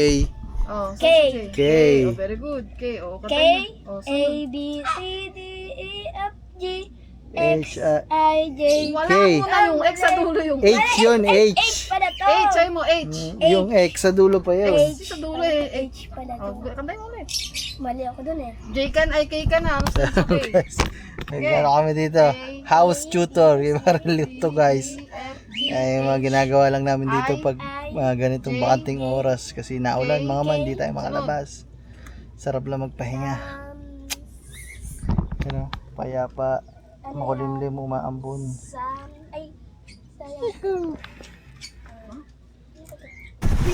Speaker 6: Oh,
Speaker 3: K.
Speaker 6: sunod sa J.
Speaker 1: K.
Speaker 6: Oh, very good. K. Oh,
Speaker 3: K.
Speaker 6: kantahin mo. Oh,
Speaker 3: A,
Speaker 6: sunod.
Speaker 3: B, C, D, E, F, G,
Speaker 1: H,
Speaker 3: X, I, J.
Speaker 6: Wala
Speaker 1: K.
Speaker 6: muna yung X sa dulo yung
Speaker 1: H yun,
Speaker 3: H
Speaker 1: H.
Speaker 3: pala to.
Speaker 6: H. Ay mo, H.
Speaker 1: Yung X sa dulo pa yun.
Speaker 3: H.
Speaker 6: Sa dulo eh.
Speaker 3: H pala
Speaker 6: Oh,
Speaker 3: to.
Speaker 6: kantahin mo ulit.
Speaker 3: Mali ako dun eh.
Speaker 6: J kan ay K ka na. Ano sunod sa K?
Speaker 1: Nagkano kami dito. House tutor. Parang to guys. Ay, yung mga ginagawa lang namin dito pag mga ganitong bakanting oras. Kasi naulan mga man, di tayo makalabas. Sarap lang magpahinga. Ano, payapa, makulimlim, umaambon.
Speaker 3: Ay, sayang.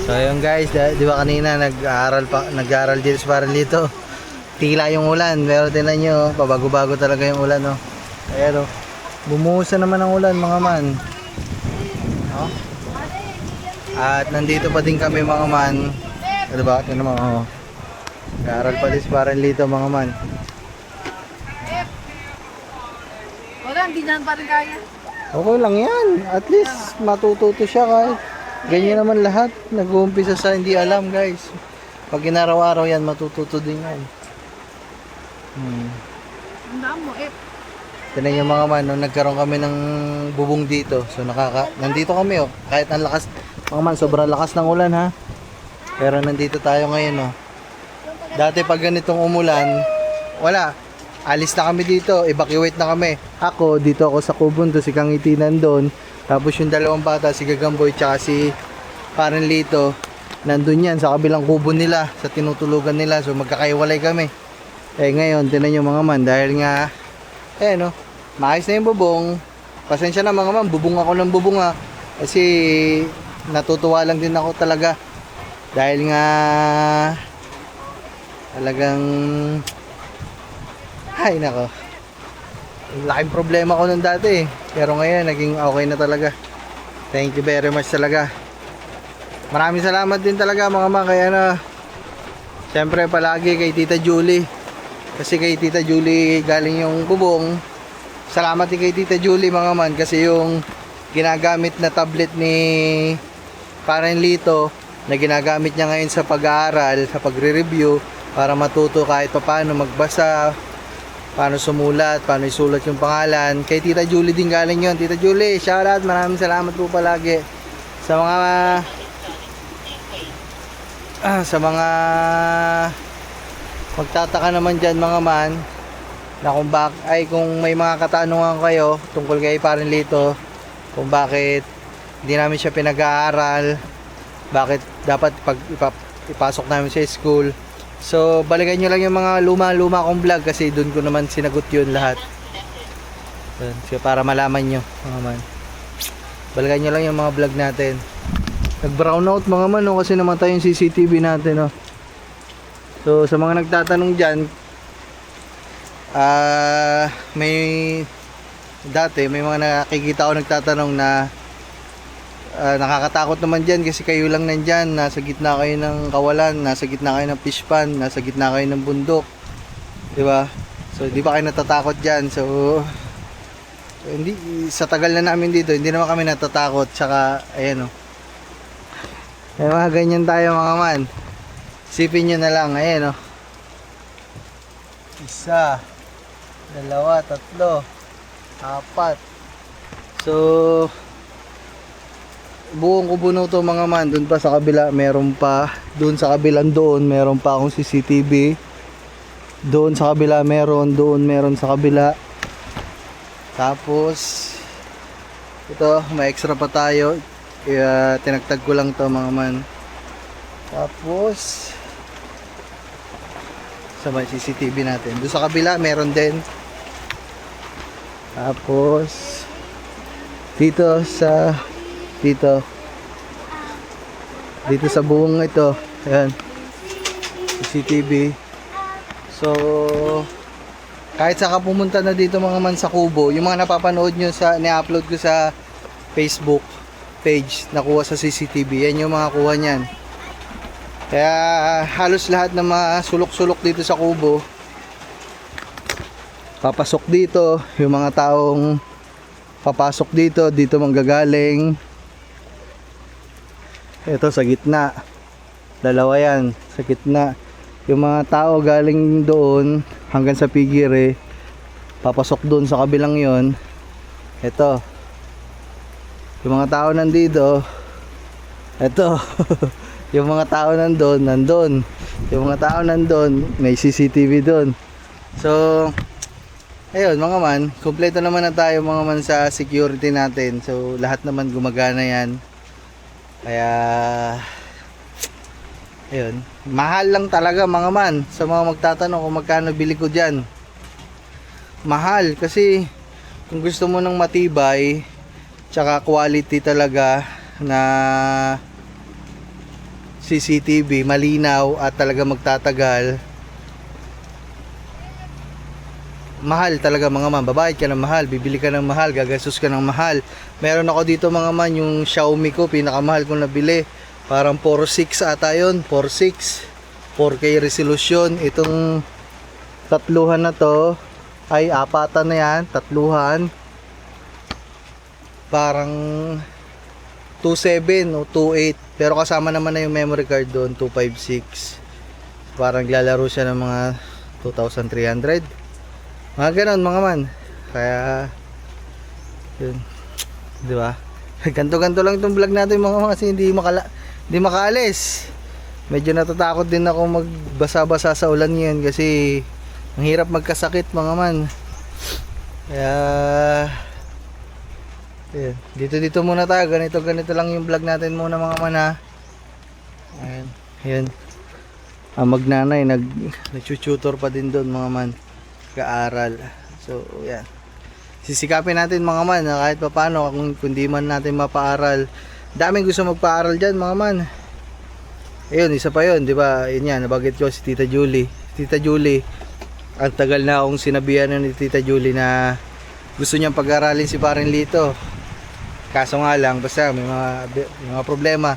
Speaker 1: So ayun guys, di ba kanina nag-aaral dito sa Paralito. Tila yung ulan, pero tingnan nyo, pabago-bago talaga yung ulan, no. Ayan, oh. Bumuhusan naman ang ulan, mga man. Oh. At nandito pa din kami, mga man. Ano ba? Ito naman, oh. Nag-aaral pa din sa Paralito, mga man.
Speaker 6: Wala, hindi niyan pa rin kaya.
Speaker 1: Okay lang yan. At least matututo siya kahit ganyan naman lahat. Nag-uumpisa sa hindi alam, guys. Pag inaraw-araw yan, matututo din yan.
Speaker 6: Tandaan mo, F.
Speaker 1: Tinan niyo mga man, nung nagkaroon kami ng bubong dito. So nandito kami, oh. Kahit ang lakas, mga man, sobrang lakas ng ulan, ha. Pero nandito tayo ngayon, oh. Dati pag ganitong umulan, wala. Alis na kami dito, evacuate na kami. Ako, dito ako sa kubon to, si Kangiti nandun. Tapos yung dalawang bata, si Gagamboy tsaka si Parenlito, nandun yan sa kabilang kubon nila, sa tinutulugan nila. So magkakaiwalay kami. Eh ngayon, tinan nyo mga man, dahil nga, no, maayos na yung bubong. Pasensya na mga man, bubong ako ng bubong, ha. Kasi natutuwa lang din ako talaga. Dahil nga, talagang, ay nako, laking problema ko nung dati eh. Pero ngayon naging okay na talaga. Thank you very much talaga. Maraming salamat din talaga mga mga, kaya na siyempre palagi kay Tita Julie. Kasi kay Tita Julie galing yung bubong. Salamat din kay Tita Julie mga man, kasi yung ginagamit na tablet ni Parenlito na ginagamit niya ngayon sa pag-aaral, sa pagre-review, para matuto kahit paano magbasa, paano sumulat, paano isulat yung pangalan. Kay Tita Julie din galing yun. Tita Julie, shoutout, maraming salamat po palagi sa mga magtataka naman dyan mga man, na kung may mga katanungan kayo tungkol kay Parenlito, kung bakit hindi namin siya pinag-aaral, bakit dapat ipasok namin sa school. So, balikan nyo lang yung mga luma-luma kong vlog, kasi doon ko naman sinagot yun lahat. So, para malaman nyo, mga man. Balikan nyo lang yung mga vlog natin. Nag-brown out, mga man, no, kasi namatay yung CCTV natin, no. So, sa mga nagtatanong dyan, may mga nakikita ko nagtatanong na nakakatakot naman dyan kasi kayo lang nandyan, nasa gitna kayo ng kawalan, nasa gitna kayo ng fish pond, nasa gitna kayo ng bundok, di ba? So di ba kayo natatakot dyan? So hindi, sa tagal na namin dito, hindi naman kami natatakot. Tsaka ayan, may mga ganyan tayo mga man. Isipin nyo na lang, ayan, isa, dalawa, tatlo, apat. So buong kubuno to mga man. Doon pa sa kabila meron pa, doon sa kabilang doon meron pa akong CCTV, doon sa kabila meron sa kabila. Tapos ito, may extra pa tayo, tinagtag ko lang to mga man. Tapos sa may CCTV natin. Doon sa kabila meron din. Tapos dito sa buong ito, ayan, CCTV. So kahit saan ka pumunta na dito mga man sa Kubo, yung mga napapanood nyo sa ni-upload ko sa Facebook page, nakuha sa CCTV, yan yung mga kuha niyan. Kaya halos lahat ng mga sulok-sulok dito sa Kubo papasok dito, yung mga taong papasok dito manggagaling. Ito sa gitna, dalawa yan sa gitna. Yung mga tao galing doon hanggang sa Pigire, papasok doon sa kabilang yon. Ito, yung mga tao nandito, ito. Yung mga tao nandun. Yung mga tao nandun, may CCTV doon. So ayun mga man, kumpleto naman na tayo mga man sa security natin. So lahat naman gumagana yan. Kaya ayun, mahal lang talaga mga man. Sa mga magtatanong kung magkano bili ko dyan, mahal kasi kung gusto mo ng matibay tsaka quality talaga na CCTV, malinaw at talaga magtatagal, mahal talaga mga man. Babayad ka ng mahal, bibili ka ng mahal, gagastos ka ng mahal. Meron ako dito mga man, yung Xiaomi ko, pinakamahal kong nabili. Parang 4.6 ata yun, 4.6, 4K resolution. Itong tatluhan na to, ay apatan na yan, tatluhan. Parang 2.7 o 2.8. Pero kasama naman na yung memory card doon, 256. Parang lalaro siya ng mga 2,300. Mga ganon mga man. Kaya yun, di ba? Ganto-ganto lang itong vlog natin mga man, kasi hindi makaalis. Medyo natatakot din ako magbasa-basa sa ulan ngayon kasi ang hirap magkasakit mga man. Kaya ayan, dito muna tayo. Ganito lang yung vlog natin muna mga man ha. Ayan, ayan. Ang magnanay nag-tutor pa din doon mga man, kaaral. So yan, sisikapin natin mga man na kahit pa paano, kung di man natin mapaaral. Daming gusto magpaaral dyan mga man. Ayun, isa pa yun, di ba? Yun yan, nabanggit ko si Tita Julie. Tita Julie, ang tagal na akong sinabihan ni Tita Julie na gusto niyang pag-aralin si Paring Lito. Kaso nga lang, basta may mga problema.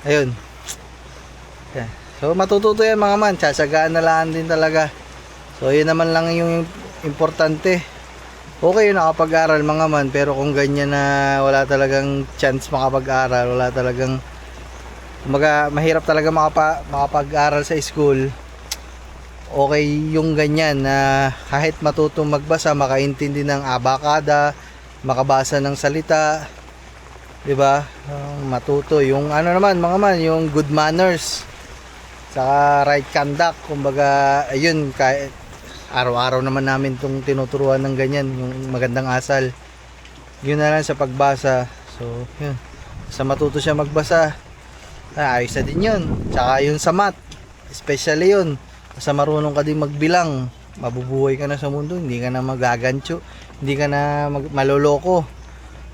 Speaker 1: Ayun. Yan. So matututo yan mga man, tsasagaan na lang din talaga. So yun naman lang yung importante. Okay yun nakapag-aral mga man, pero kung ganyan na wala talagang chance makapag-aral, wala talagang mahirap talaga makapag-aral sa school, okay yung ganyan na kahit matutong magbasa, makaintindi ng abakada, makabasa ng salita, di ba? Matuto yung ano naman mga man, yung good manners saka right conduct. Kumbaga ayun, kahit araw-araw naman namin itong tinuturuan ng ganyan, yung magandang asal. Yun na lang sa pagbasa. So yun, sa matuto siya magbasa, ayos na din yun. Tsaka yun sa math, especially yun, sa marunong ka din magbilang, mabubuhay ka na sa mundo, hindi ka na magagancho, hindi ka na maloloko,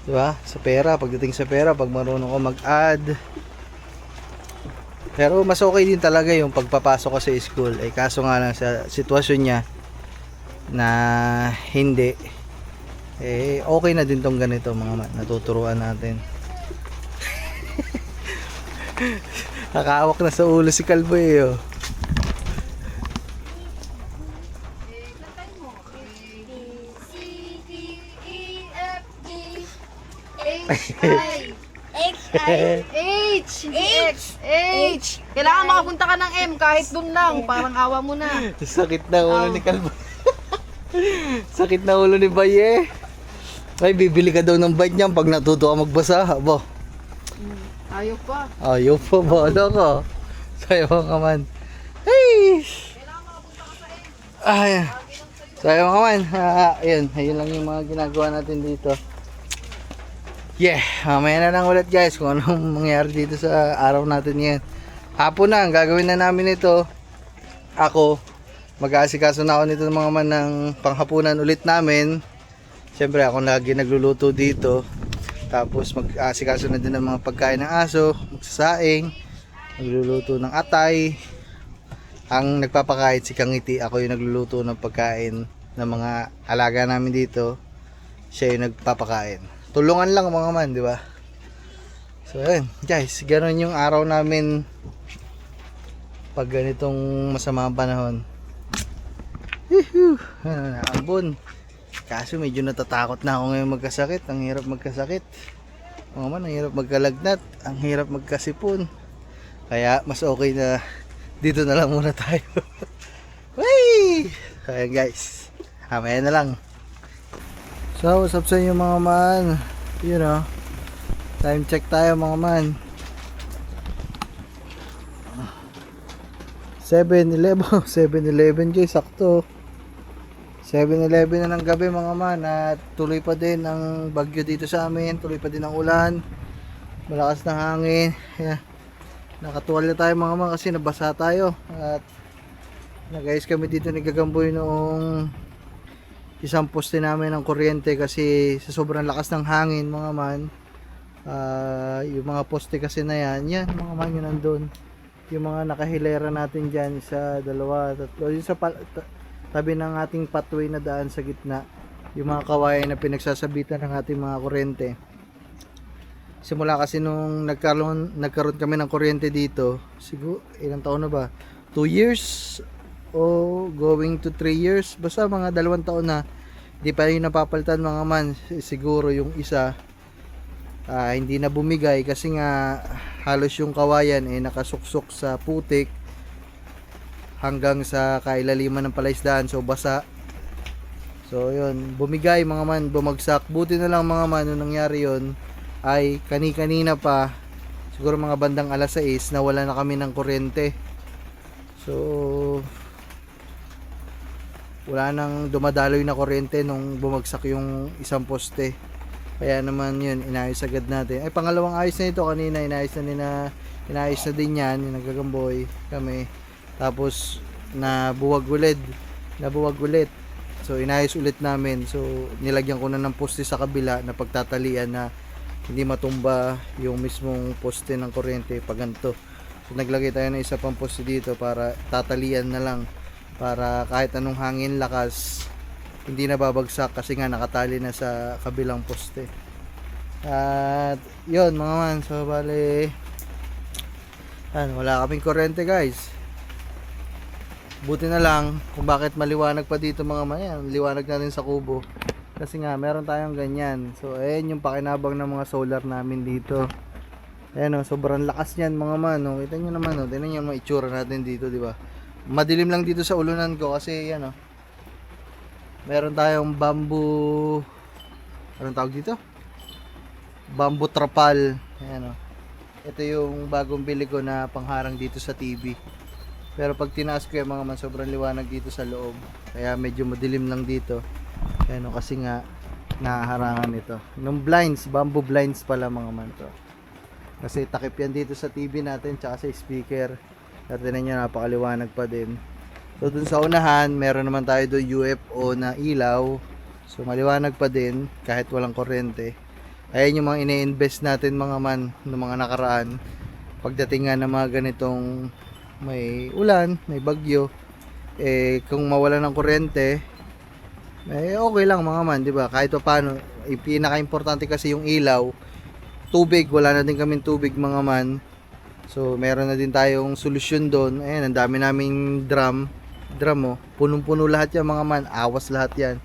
Speaker 1: diba? Sa pera, pagdating sa pera, pag marunong ka mag-add. Pero mas okay din talaga yung pagpapasok ka sa school. Eh kaso nga lang sa sitwasyon niya na hindi, eh okay na din tong ganito mga natuturuan natin. Nakahawak na sa ulo si Kalbo eh oh.
Speaker 6: H. Kailangan makapunta ka ng M kahit dun lang. Parang awa mo na.
Speaker 1: Sakit na ulo ni Kalbo. Sakit na ulo ni Baye. Ay, bibili ka daw ng bite niyan pag natuto ka magbasa. Abo.
Speaker 6: Ayaw pa.
Speaker 1: Ayaw pa ba? Ano ka? Sayo ka man. Hey! Ay. Sayo ka man. Ayun lang yung mga ginagawa natin dito. Yeah, mamaya na lang ulit guys kung anong mangyari dito sa araw natin ngayon. Hapon na, ang gagawin na namin ito, ako, mag-aasikaso na ako nito mga man ng panghapunan ulit namin. Siyempre ako lagi nagluluto dito. Tapos mag-aasikaso na din ng mga pagkain ng aso, magsasaing, magluluto ng atay. Ang nagpapakain si Kangiti, ako yung nagluluto ng pagkain ng mga alaga namin dito. Siya yung nagpapakain. Tulungan lang mga man, di ba? So ayun, guys, ganoon yung araw namin pag ganitong masamang panahon. Naambon. Kaso medyo natatakot na ako ngayon magkasakit. Ang hirap magkasakit. Mga man, ang hirap magkalagnat. Ang hirap magkasipon. Kaya mas okay na dito na lang muna tayo. Wey! Kaya guys, mamaya na lang. So, what's up sa inyo mga man? You know, time check tayo mga man. 7-11 7-11 guys, sakto. 7-11 na ng gabi mga man. At tuloy pa din ang bagyo dito sa amin. Tuloy pa din ang ulan. Malakas ng hangin. Yeah. Nakatuwalya tayo mga man kasi nabasa tayo. At guys, kami dito nagagamboy noong isang poste namin ng kuryente kasi sa sobrang lakas ng hangin mga man. Yung mga poste kasi na yan mga man, yun nandun. Yung mga nakahilera natin dyan, isa, dalawa, tatlo, yung sa tabi ng ating pathway na daan sa gitna, yung mga kawayan na pinagsasabitan ng ating mga kuryente. Simula kasi nung nagkaroon kami ng kuryente dito, siguro ilang taon na ba? 2 years o going to 3 years, basta mga 2 taon na. Hindi pa yung napapalitan mga man. Siguro yung isa hindi na bumigay kasi nga halos yung kawayan nakasuksok sa putik hanggang sa kailaliman ng palaisdaan, so basa. So yun, bumigay mga man, bumagsak. Buti na lang mga man, nung nangyari yun ay kanina pa, siguro mga bandang alas 6, nawala na kami ng kuryente. So wala nang dumadaloy na kuryente nung bumagsak yung isang poste. Kaya naman yun, inayos agad natin. Ay, pangalawang ayos na ito kanina, inayos na din yan, yung nagagamboy kami. Tapos nabuwag ulit. So inayos ulit namin. So nilagyan ko na ng poste sa kabila na pagtatalian na hindi matumba yung mismong poste ng kuryente pag ganito. So naglagay tayo ng isa pang poste dito para tatalian na lang, para kahit anong hangin lakas hindi na babagsak kasi nga nakatali na sa kabilang poste. At yun mga man, so bale wala kaming kuryente guys. Buti na lang kung bakit maliwanag pa dito mga man. Yan, liwanag na rin sa kubo kasi nga meron tayong ganyan. So ayan yung pakinabang ng mga solar namin dito. Ayan sobrang lakas niyan mga man. Kita nyo naman tingnan nyo yung itsura natin dito, di ba? Madilim lang dito sa ulunan ko kasi yan meron tayong bamboo, anong tawag dito? Bamboo trapal. Ayan ito yung bagong bili ko na pangharang dito sa TV. Pero pag tinaas ko yung mga man, sobrang liwanag dito sa loob. Kaya medyo madilim lang dito. Ayan kasi nga nahaharangan ito. Nung blinds, bamboo blinds pala mga man to. Kasi takip yan dito sa TV natin tsaka sa speaker. At tinan nyo, napakaliwanag pa din. So dun sa unahan, meron naman tayo doon UFO na ilaw. So maliwanag pa din kahit walang kuryente. Ayan yung mga ine-invest natin mga man ng mga nakaraan. Pagdating nga ng mga ganitong may ulan, may bagyo, kung mawala ng kuryente, okay lang mga man, di ba? Kahit pa paano, pinaka-importante kasi yung ilaw. Tubig, wala na din kaming tubig mga man. So meron na din tayong solusyon doon. Ayan, ang dami naming drum punong-puno lahat yan mga man, awas lahat yan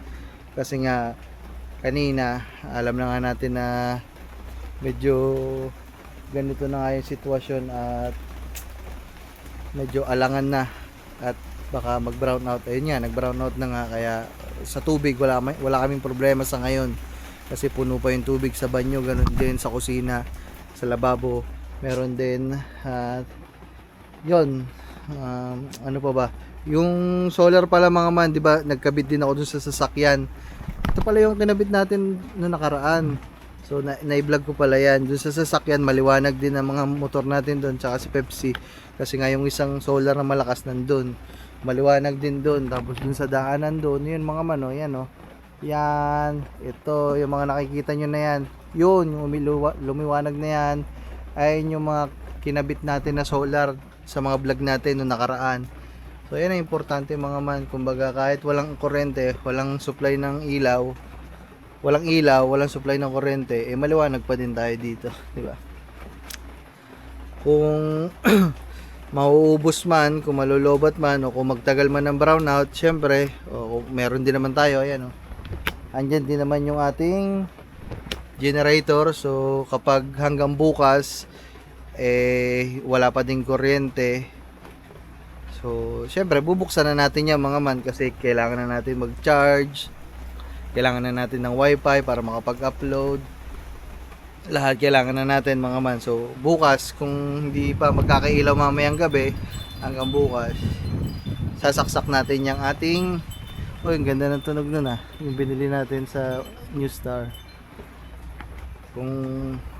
Speaker 1: kasi nga kanina alam na nga natin na medyo ganito na nga yung sitwasyon at medyo alangan na at baka mag brown out. Ayun nga, nag brown out na nga, kaya sa tubig wala kaming problema sa ngayon kasi puno pa yung tubig sa banyo, ganun din sa kusina, sa lababo meron din. At yun, ano pa ba, yung solar pala mga man, di ba nagkabit din ako dun sa sasakyan. Ito pala yung kinabit natin noong nakaraan. So na-vlog ko pala yan. Dun sa sasakyan maliwanag din ang mga motor natin doon, tsaka si Pepsi. Kasi nga yung isang solar na malakas nandun. maliwanag din doon. Tapos dun sa daanan doon, yun mga man, oh, yan oh. Yan, ito, yung mga nakikita nyo na yan. Yun, yung lumiwanag na yan, ay yung mga kinabit natin na solar sa mga vlog natin noong nakaraan. So yan ang importante mga man. Kumbaga kahit walang kuryente, walang supply ng ilaw, walang supply ng kuryente, eh maliwanag pa din tayo dito, di ba? Kung mauubos man, kung malulobat man, o kung magtagal man ng brownout, syempre, o meron din naman tayo, ayan o. Andyan din naman yung ating generator. So kapag hanggang bukas eh wala pa ding kuryente, so syempre bubuksan na natin yan mga man, kasi kailangan na natin mag-charge, kailangan na natin ng wifi para makapag-upload, lahat kailangan na natin mga man. So bukas, kung hindi pa magkakailaw mamayang gabi, hanggang bukas sasaksak natin yung ating, oh, yung ganda ng tunog nun ah, yung binili natin sa New Star. Kung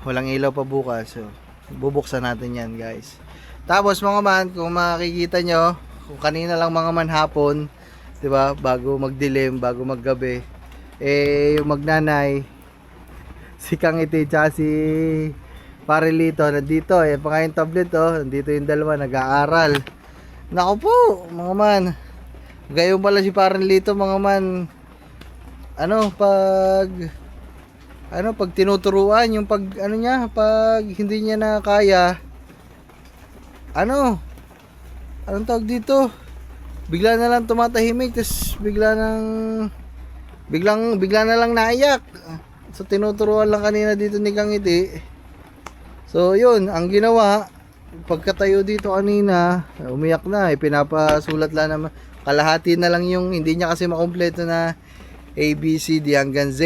Speaker 1: walang ilaw pa bukas, so bubuksan natin yan guys. Tapos mga man, kung makikita nyo, kung kanina lang mga man hapon, diba, bago magdilim, bago maggabi, eh yung magnanay, si Kangiti tsaka si Parilito nandito, eh pakain tablet oh, nandito yung dalawa nag-aaral. Naku po mga man, gayon pala si Parilito mga man, pag tinuturuan, yung pag pag hindi niya na kaya, anong tawag dito, bigla na lang tumatahimik, tapos bigla na lang naiyak. So tinuturuan lang kanina dito ni Kangiti. So yun ang ginawa, pagkatayo dito kanina, umiyak na, pinapasulat lang naman, kalahati na lang yung, hindi niya kasi makumpleto na A, B, C, D hanggang Z.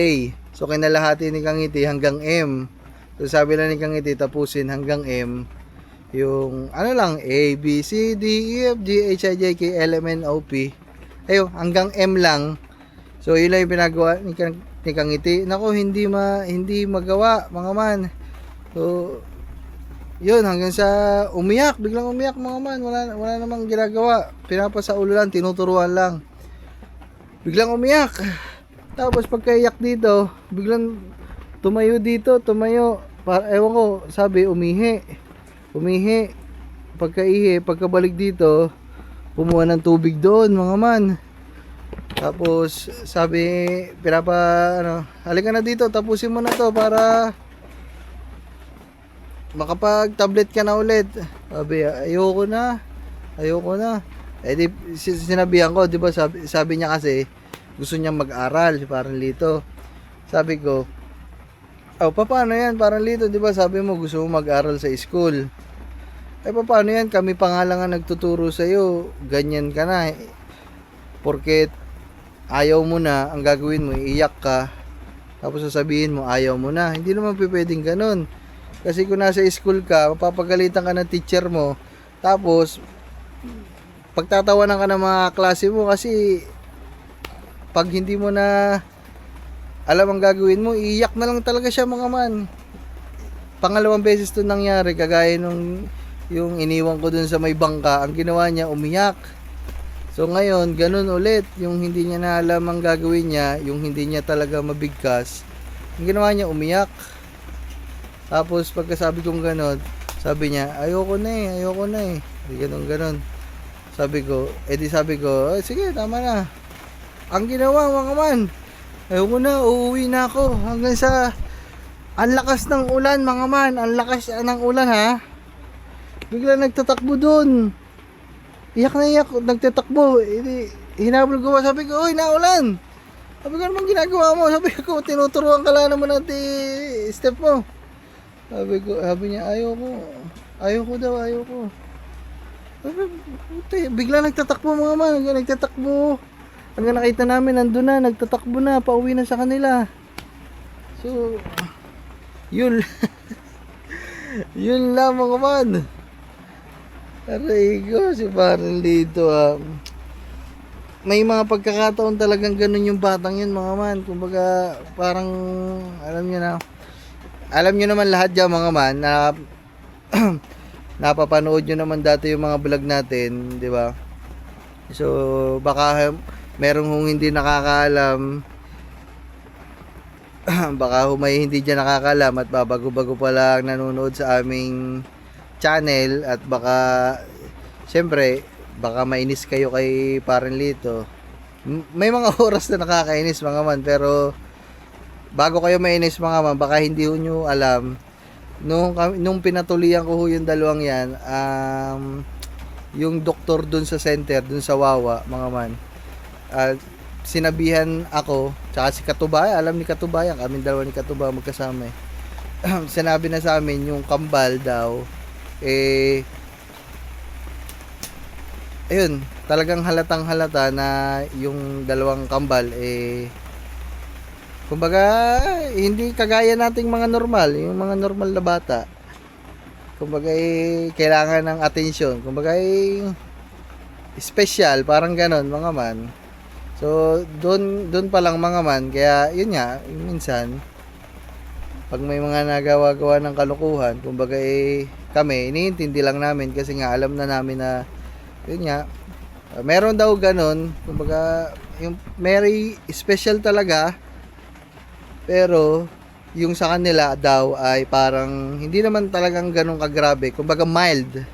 Speaker 1: So kinalahati ni Kangiti hanggang M. So sabi lang ni Kangiti tapusin hanggang M yung lang A, B, C, D, E, F, G, H, I, J, K, L, M, N, O, P. Ayun, hanggang M lang. So yun lang yung pinagawa ni Kangiti. Nako, hindi magawa mga man. So yun, hanggang sa biglang umiyak mga man. Wala namang ginagawa. Pinapasaulo lang, tinuturuan lang. Biglang umiyak. Tapos pagkaiyak dito, biglang tumayo. Ewan ko, sabi umihi. Pagkabalik dito, kumuha ng tubig doon mga man. Tapos sabi, halika na dito, tapusin mo na to para makapag-tablet ka na ulit. Sabi, ayoko na. Eh di sinabihan ko, 'di ba, sabi niya kasi gusto niyang mag-aral si Parilito. Sabi ko, paano yan Parilito, 'di ba sabi mo gusto mo mag-aral sa school? Eh paano yan, kami pa nga lang ang nagtuturo sa iyo, ganyan ka na. Porket ayaw mo na, ang gagawin mo iiyak ka. Tapos sasabihin mo ayaw mo na. Hindi naman pwedeng ganun. Kasi kung nasa school ka, mapapagalitan ka ng teacher mo. Tapos pagtatawanan ka ng mga klase mo kasi pag hindi mo na alam ang gagawin mo, iiyak na lang talaga siya mga man. Pangalawang beses to nangyari, kagaya nung yung iniwan ko dun sa may bangka, ang ginawa niya umiyak. So ngayon, ganun ulit, yung hindi niya na alam ang gagawin niya, yung hindi niya talaga mabigkas, ang ginawa niya umiyak. Tapos pagkasabi kong ganun, sabi niya, ayoko na eh. Ganun. Sabi ko, sige, tama na. Ang ginawa mga man, ayoko na, uuwi na ako. Hanggang sa, ang lakas ng ulan mga man, ang lakas ng ulan ha. Bigla nagtatakbo dun. Iyak na iyak, nagtatakbo. Hinabol ko, sabi ko, oy, naulan. Sabi ko, naman ginagawa mo? Sabi ko, tinuturuan ka lang naman natin step mo. Sabi niya, ayoko daw. Bigla nagtatakbo mga man, nagtatakbo. Hanggang nakita namin, nandun na, nagtatakbo na, pauwi na sa kanila. So, yun. Yun lang mga man. Aray ko, si Parilito may mga pagkakataon talagang ganun yung batang yun mga man. Kumbaga, parang, alam nyo naman lahat dyan mga man, na napapanood nyo naman dati yung mga vlog natin, di ba? So, baka merong hindi nakakaalam, baka may hindi dyan nakakaalam at babago-bago pa lang nanonood sa aming channel at baka, syempre, baka mainis kayo kay Parang Lito. May mga oras na nakakainis mga man, pero bago kayo mainis mga man, baka hindi nyo alam, nung pinatuloyan ko yung dalawang yan, yung doktor dun sa center, dun sa Wawa, mga man, sinabihan ako, tsaka si Katubayan, alam ni Katubayan, kaming dalawa ni Katubayan magkasama eh. Sinabi na sa amin, yung kambal daw, ayun, talagang halatang halata na yung dalawang kambal, kumbaga, hindi kagaya nating mga normal, yung mga normal na bata. Kumbaga, kailangan ng atensyon. Kumbaga, special, parang ganon, mga man. So, doon pa lang mga man. Kaya, yun nga, minsan, pag may mga nagawa-gawa ng kalukuhan, kumbaga, kami, iniintindi lang namin kasi nga, alam na namin na, yun nga, meron daw ganon. Kumbaga, yung very special talaga, pero, yung sa kanila daw ay parang hindi naman talagang ganun kagrabe, kumbaga mild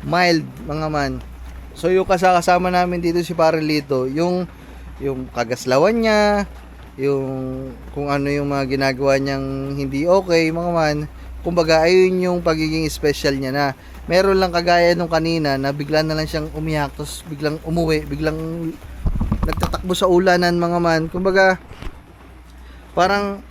Speaker 1: mga man. So yung kasama namin dito si Parang Lito, yung kagaslawan niya, yung kung ano yung mga ginagawa niyang hindi okay mga man, kumbaga ayun yung pagiging special niya na meron lang kagaya nung kanina na bigla na lang siyang umiyak tapos biglang umuwi, biglang nagtatakbo sa ulanan mga man. Kumbaga parang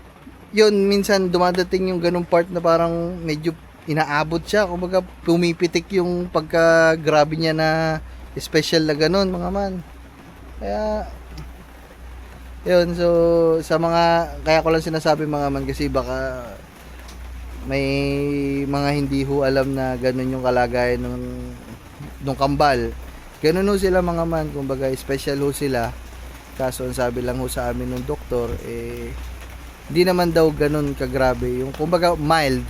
Speaker 1: yun, minsan dumadating yung ganung part na parang medyo inaabot siya. Kumbaga, pumipitik yung pagka-grabe niya na special na ganun, mga man. Kaya, yun, so, kaya ko lang sinasabi mga man kasi baka may mga hindi ho alam na ganun yung kalagayan nung kambal. Ganun ho sila mga man, kumbaga, special ho sila. Kaso, ang sabi lang ho sa amin ng doktor, hindi naman daw ganun kagrabe. Yung kumbaga mild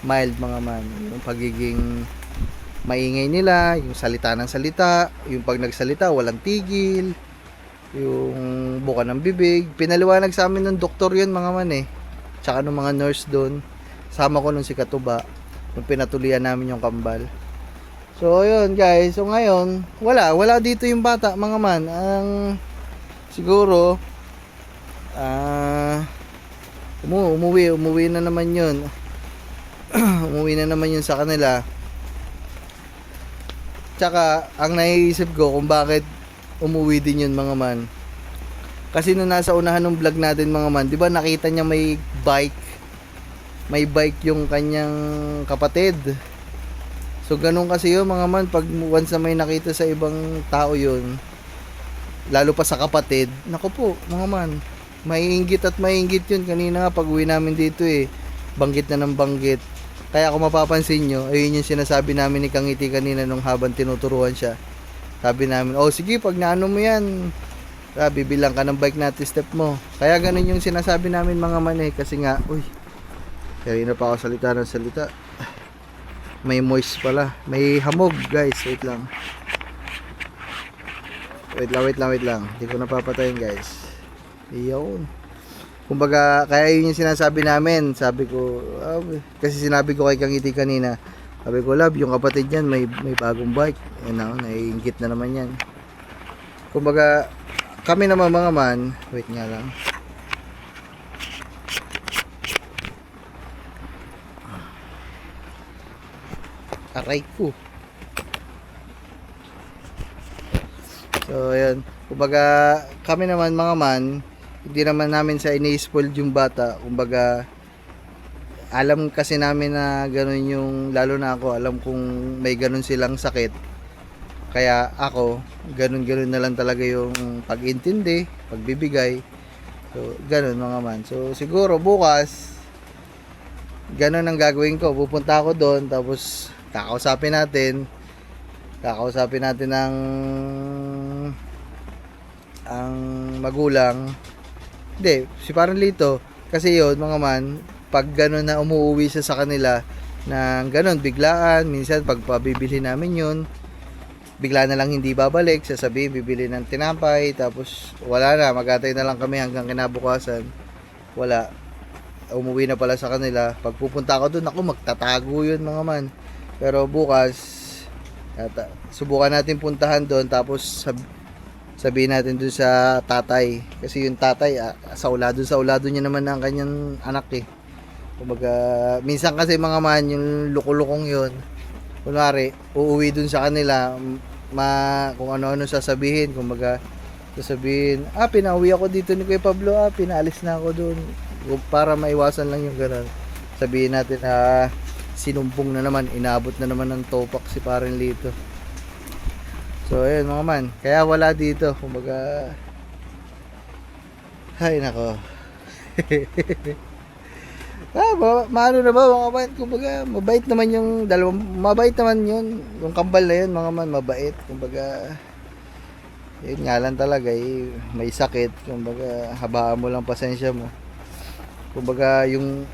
Speaker 1: mga man. Yung pagiging maingay nila, yung salita ng salita, yung pag nagsalita walang tigil, yung buka ng bibig. Pinaliwanag sa amin ng doktor yun mga man tsaka ng mga nurse doon. Sama ko nung si Katuba nung pinatuloyan namin yung kambal. So yun guys, so ngayon wala dito yung bata mga man. Ang siguro umuwi na naman yun. Umuwi na naman yun sa kanila. Tsaka ang naiisip ko kung bakit umuwi din yun mga man, kasi nung nasa unahan ng vlog natin mga man, di ba nakita niya may bike yung kanyang kapatid. So ganun kasi yun mga man, pag once na may nakita sa ibang tao yun, lalo pa sa kapatid, naku po mga man, maiinggit at maiinggit yun. Kanina nga pag uwi namin dito banggit na ng banggit. Kaya kung mapapansin nyo, ayun yung sinasabi namin ni Kangiti kanina nung habang tinuturuan siya. Sabi namin, sige pag naano mo yan, bibilang ka ng bike natin step mo. Kaya ganun yung sinasabi namin mga man kasi nga, kanina pa ako salita ng salita, may moist pala, may hamog guys. Wait lang, hindi ko napapatayin guys. Iyon. Kumbaga, kaya yun yung sinasabi namin. Sabi ko, kasi sinabi ko kay Kangiti kanina, sabi ko, love, yung kapatid niyan may bagong bike. Naiingit na naman yan. Kumbaga, kami naman mga man, wait nga lang. Aray ko. So, ayan. Kumbaga, kami naman mga man, hindi naman namin sa ini-spoil yung bata. Kumbaga, alam kasi namin na ganun yung, lalo na ako, alam kung may ganun silang sakit. Kaya ako, ganun na lang talaga yung pag-intindi, pagbibigay. So, ganun mga man. So, siguro bukas, ganun ang gagawin ko. Pupunta ako doon, tapos kakausapin natin ang magulang. Hindi, si Parang Lito, kasi yun mga man, pag gano'n na umuwi siya sa kanila ng gano'n, biglaan, minsan pag pabibili namin yun, bigla na lang hindi babalik, sasabihin bibili ng tinapay, tapos wala na, mag-atay na lang kami hanggang kinabukasan. Wala. Umuwi na pala sa kanila. Pag pupunta ako doon, ako magtatago yun mga man. Pero bukas, subukan natin puntahan doon, tapos sabihin natin doon sa tatay. Kasi yung tatay, sa ulado niya naman ang kanyang anak eh. Kumbaga, minsan kasi mga man, yung lukulukong yun, kunwari, uuwi dun sa kanila, kung ano-ano sasabihin, kumbaga, sasabihin, pinauwi ako dito ni Kuya Pablo, pinaalis na ako dun, para maiwasan lang yung gano'n. Sabihin natin, sinumpong na naman, inaabot na naman ng topak si Paring Lito. So, ayun mga man, kaya wala dito, kumbaga, ay nako. Maano na ba mga man, kumbaga mabait naman yung mabait naman yun, yung kambal na yun mga man, mabait, kumbaga yun nga lang talaga may sakit, kumbaga habaan mo lang pasensya mo, kumbaga yung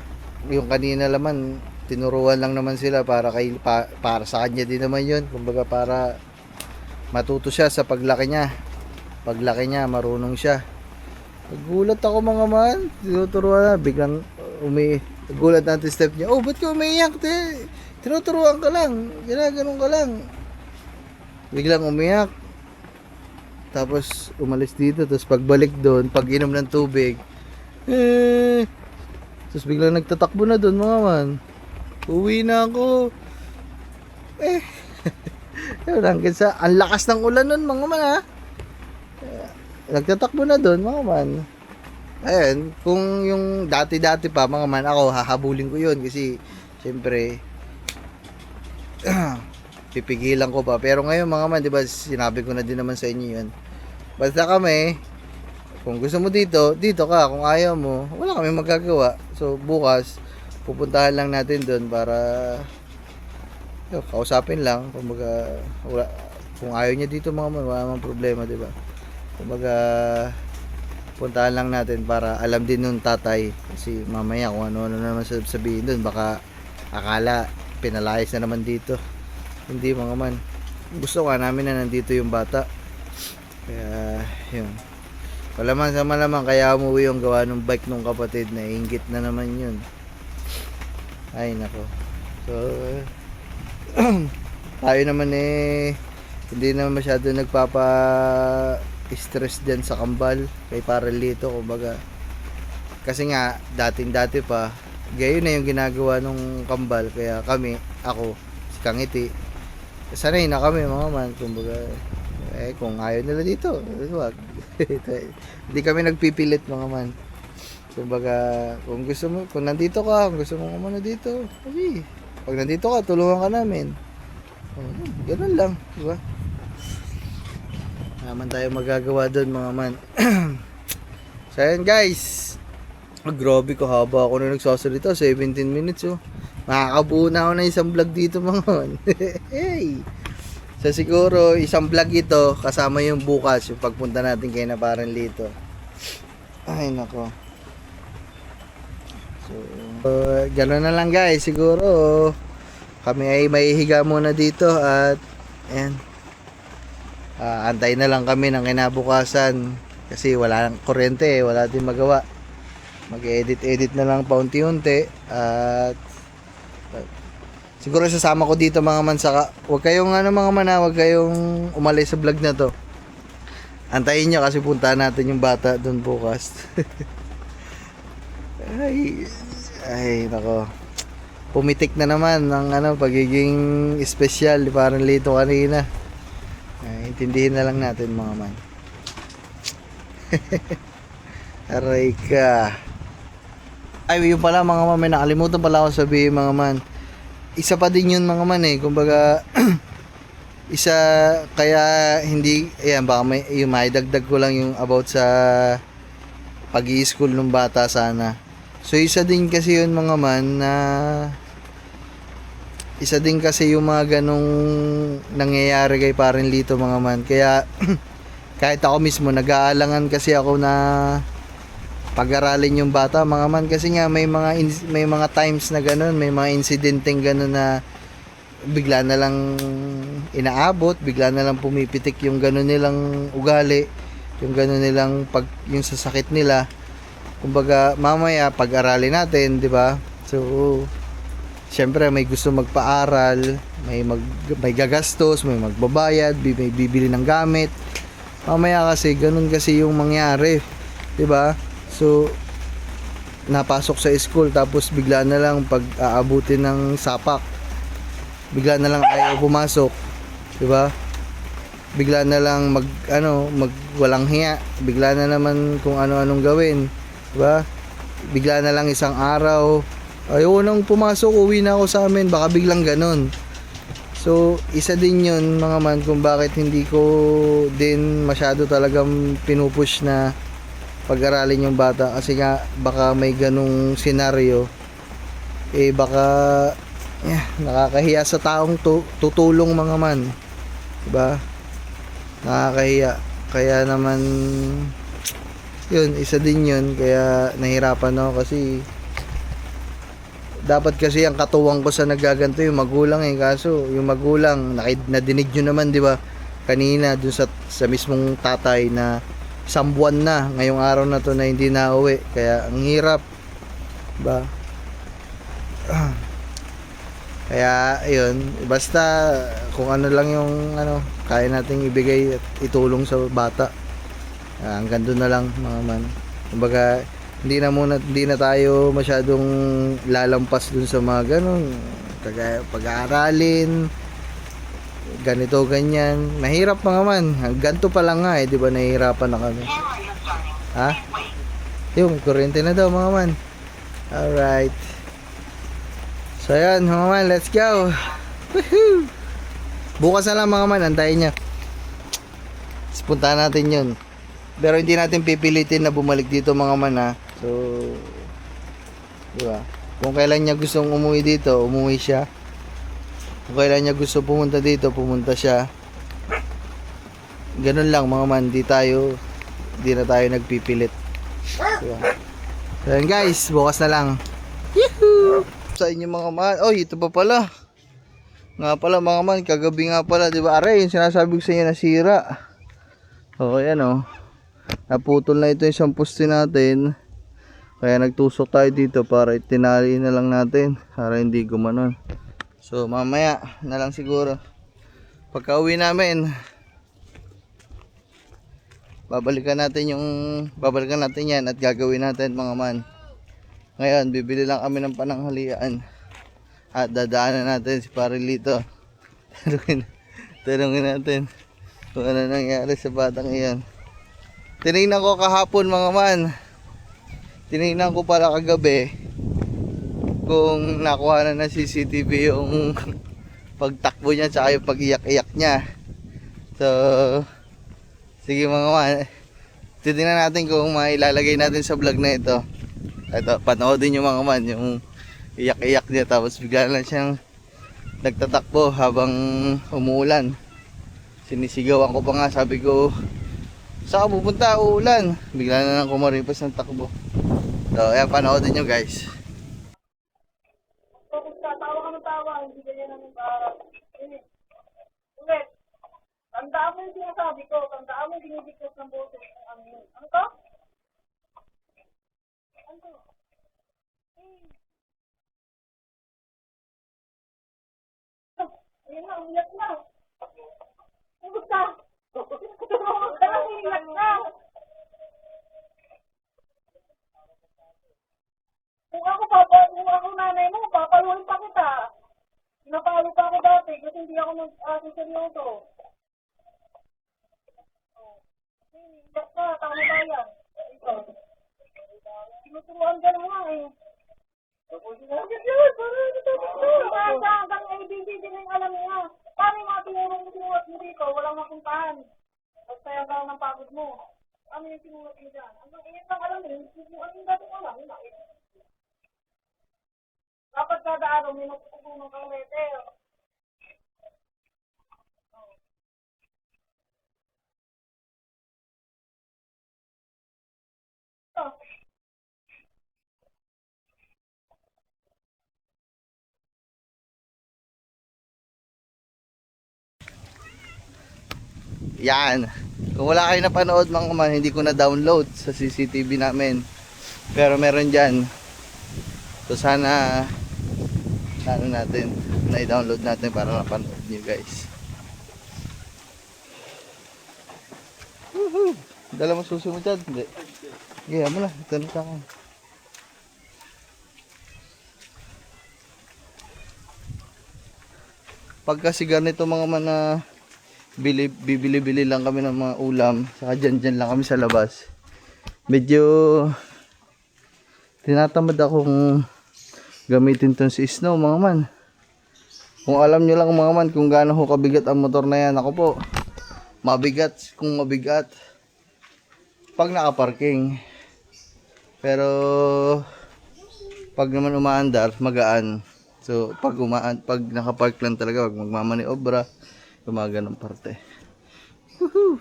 Speaker 1: kanina naman tinuruan lang naman sila para para sa kanya din naman yun, kumbaga para matuto siya sa paglaki niya marunong siya. Nagulat ako mga man, tinuturuan na, biglang gulat natin step niya. Oh, ba't ka umiiyak? Tinuturuan ka lang. Ginaganon ka lang. Biglang umiyak. Tapos umalis dito. Tapos pagbalik doon, pag inom ng tubig, tapos biglang nagtatakbo na doon mga man. Uwi na ako. Ang lakas ng ulan nun mga man ha. Nagtatakbo na doon mga man. Ayun, kung yung dati-dati pa mga man, ako hahabulin ko yun kasi syempre pipigilan ko pa. Pero ngayon mga man, di ba sinabi ko na din naman sa inyo yun. Basta kami, kung gusto mo dito ka. Kung ayaw mo, wala kami magagawa. So bukas, pupuntahan lang natin doon para kausapin lang. Kumbaga, kung ayaw niya dito mga man, wala namang problema, di ba? Kumbaga, puntahan lang natin para alam din nung tatay, kasi mamaya kung ano-ano naman sabihin dun, baka akala pinalayas na naman dito. Hindi mga man, gusto nga namin na nandito yung bata, kaya yun, malamang sa malamang kaya umuwi yung gawa ng bike nung kapatid, na inggit na naman yun. Ay nako. So tayo naman hindi naman masyado stress dyan sa kambal kay Paring Lito, kumbaga kasi nga dating-dati pa gayon na yung ginagawa nung kambal, kaya ako si Kangiti, sanay na kami mga man, kumbaga kung ayaw nila dito, wag. Hindi kami nagpipilit mga man, kumbaga kung gusto mo, kung nandito ka, kung gusto mo kumana dito, okay. Pag nandito ka, tulungan ka namin, ganun lang, diba? Naman tayo magagawa doon mga man. So ayan guys, grabe ko haba ako na nagsasalita, 17 minutes oh. Makakabuo na ako na isang vlog dito mga man. Hey. So siguro isang vlog ito kasama yung bukas, yung pagpunta natin kay na Paring Lito. Ay nako. So gano'n na lang guys, siguro kami ay maihiga muna dito at ayan. Antay na lang kami ng kinabukasan kasi wala nang kuryente, wala din magawa. Mag-edit na lang paunti-unti at siguro sasama ko dito mga man, saka wag kayong mga man, wag kayong umalis sa vlog na to. Antayin nyo kasi puntahan natin yung bata doon bukas. ay nako. Pumitik na naman ng pagiging espesyal ni Paring Lito kanina. Intindihin na lang natin mga man. Aray ka. Ay, yun pala mga man, may nakalimutan pala ako sabihin mga man. Isa pa din yun mga man kumbaga isa, kaya hindi, ayan, baka may dagdag ko lang yung about sa pag-i-school ng bata sana. So isa din kasi yun mga man na isa din kasi yung mga ganong nangyayari kay Paring Lito mga man. Kaya kahit ako mismo nag-aalangan kasi ako na pag-aralin yung bata mga man, kasi nga may mga times na ganon, may mga insidenteng ganon na bigla na lang inaabot, bigla na lang pumipitik yung gano'n nilang ugali, yung gano'n nilang yung sasakit nila. Kumbaga mamaya pag-aralin natin, 'di ba? So syempre may gusto magpaaral, may gagastos, may magbabayad, may bibili ng gamit. Mamaya kasi ganun kasi yung mangyari, 'di ba? So napasok sa school tapos bigla na lang pag-aabutin ng sapak. Bigla na lang ayaw pumasok, 'di ba? Bigla na lang walang hiya, bigla na naman kung ano-anong gawin, 'di ba? Bigla na lang isang araw, ayaw nang pumasok, uwi na ako sa amin, baka biglang ganun. So, isa din yun mga man kung bakit hindi ko din masyado talagang pinupush na pag-aralin yung bata kasi nga baka may ganung senaryo baka nakakahiya sa taong tutulong mga man, diba? Nakakahiya, kaya naman yun, isa din yun kaya nahirapan ako kasi dapat kasi ang katuwang ko sa nagaganto yung magulang kaso yung magulang nadinig nyo naman, di ba, kanina dun sa mismong tatay na isang buwan na ngayong araw na to na hindi na uwi, kaya ang hirap, ba? Kaya ayun, basta kung ano lang yung kaya nating ibigay at itulong sa bata, hanggang doon na lang mga man. Kumbaga hindi na tayo masyadong lalampas dun sa mga ganun kagaya pag-aaralin ganito ganyan, mahirap mga man. Ganto pa lang nga di ba, nahihirapan na kami. Ha? Yung kuryente na daw mga man. Alright, so yan mga man, let's go. Woohoo! Bukas na lang mga man, antayin nyo, puntahan natin yun. Pero hindi natin pipilitin na bumalik dito mga man, ha. So, diba? Kung kailan niya gustong umuwi dito, umuwi siya. Kung kailan niya gusto pumunta dito, pumunta siya. Ganun lang mga man, di na tayo nagpipilit. Diba? So yan guys, bukas na lang. Yahoo! Sa inyo mga man, ito pa pala. Nga pala mga man, kagabi nga pala, diba? Aray, yung sinasabi ko sa inyo nasira. Yan naputol na ito yung isang poste natin. Kaya nagtusok tayo dito para itinali na lang natin para hindi gumanon. So mamaya na lang siguro pagka uwi namin, babalikan natin yan at gagawin natin mga man. Ngayon bibili lang kami ng pananghalian at dadaanan natin si Parilito. Tanungin natin kung ano nangyari sa batang iyan. Tinignan ko kahapon mga man, tinignan ko pala kagabi kung nakuha na ng CCTV yung pagtakbo niya tsaka yung pag-iyak-iyak niya. So sige mga man, titingnan natin kung mailalagay natin sa vlog na ito. Ito, panoodin nyo mga man yung iyak-iyak niya tapos bigla lang siyang nagtatakbo habang umuulan. Sinisigawan ko pa nga, sabi ko saan ka pupunta, uulan. Bigla na lang kumaripas ng takbo. So ayan, panoodin nyo guys.
Speaker 6: Tawa ka ng tawa, hindi ganyan naman para. Ulit, tandaan mo yung sinasabi ko, tandaan mo yung dinidiktas ng boses. Ano to? Ano to? Ayun na, umiyak na. Kumusta? Umiyak na. Kung ako nanay mo, papaluin pa kita. Napalo pa ako dati kasi hindi ako seryoso. Iyak na, tama ba yan? Ito. Tinuturuan ka na nga eh. Hanggang ABC din yung alam niya. Paano yung mga tinurong mo dito? Walang mapuntahan. At kaya ka ng pagod mo. Ano yung tinurong mo dyan? Ang init lang alam mo, ano yung dati ko alam? Dapat kada araw may magpupunong kang letter.
Speaker 1: Yan. Kung wala kayo napanood mga man, hindi ko na-download sa CCTV namin. Pero meron dyan. So sana ano natin, na-download natin para napanood nyo guys. Woohoo! Dala mo susi mo dyan? Hindi. Gaya mo na. Ito na tayo. Pagka sigar nito mga man na bibili-bili lang kami ng mga ulam, saka dyan lang kami sa labas. Medyo tinatamad akong gamitin tong si Snow mga man. Kung alam nyo lang mga man kung gaano ko kabigat ang motor na yan, ako po mabigat kung mabigat pag nakaparking. Pero pag naman umaandar, magaan. So pag nakapark lang talaga, wag magmamaniobra, gumaganong parte. Woohoo!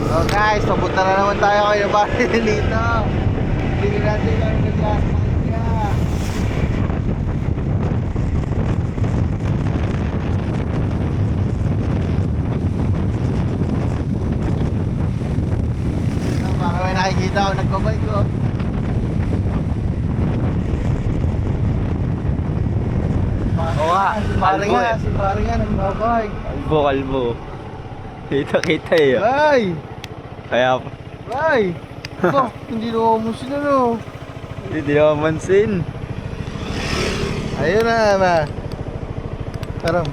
Speaker 1: So guys, papunta na naman tayo kayo bahay dito. Hindi natin lang kasi baka may nakikita ako nagkabay ko. Oo nga, si pare nga nagbabay.
Speaker 4: Kalbo. Kita eh.
Speaker 1: Ay!
Speaker 4: Kaya
Speaker 1: Ay! Ba, hindi na mo sila no.
Speaker 4: hindi naman mansin.
Speaker 1: Ayun na ba. Parang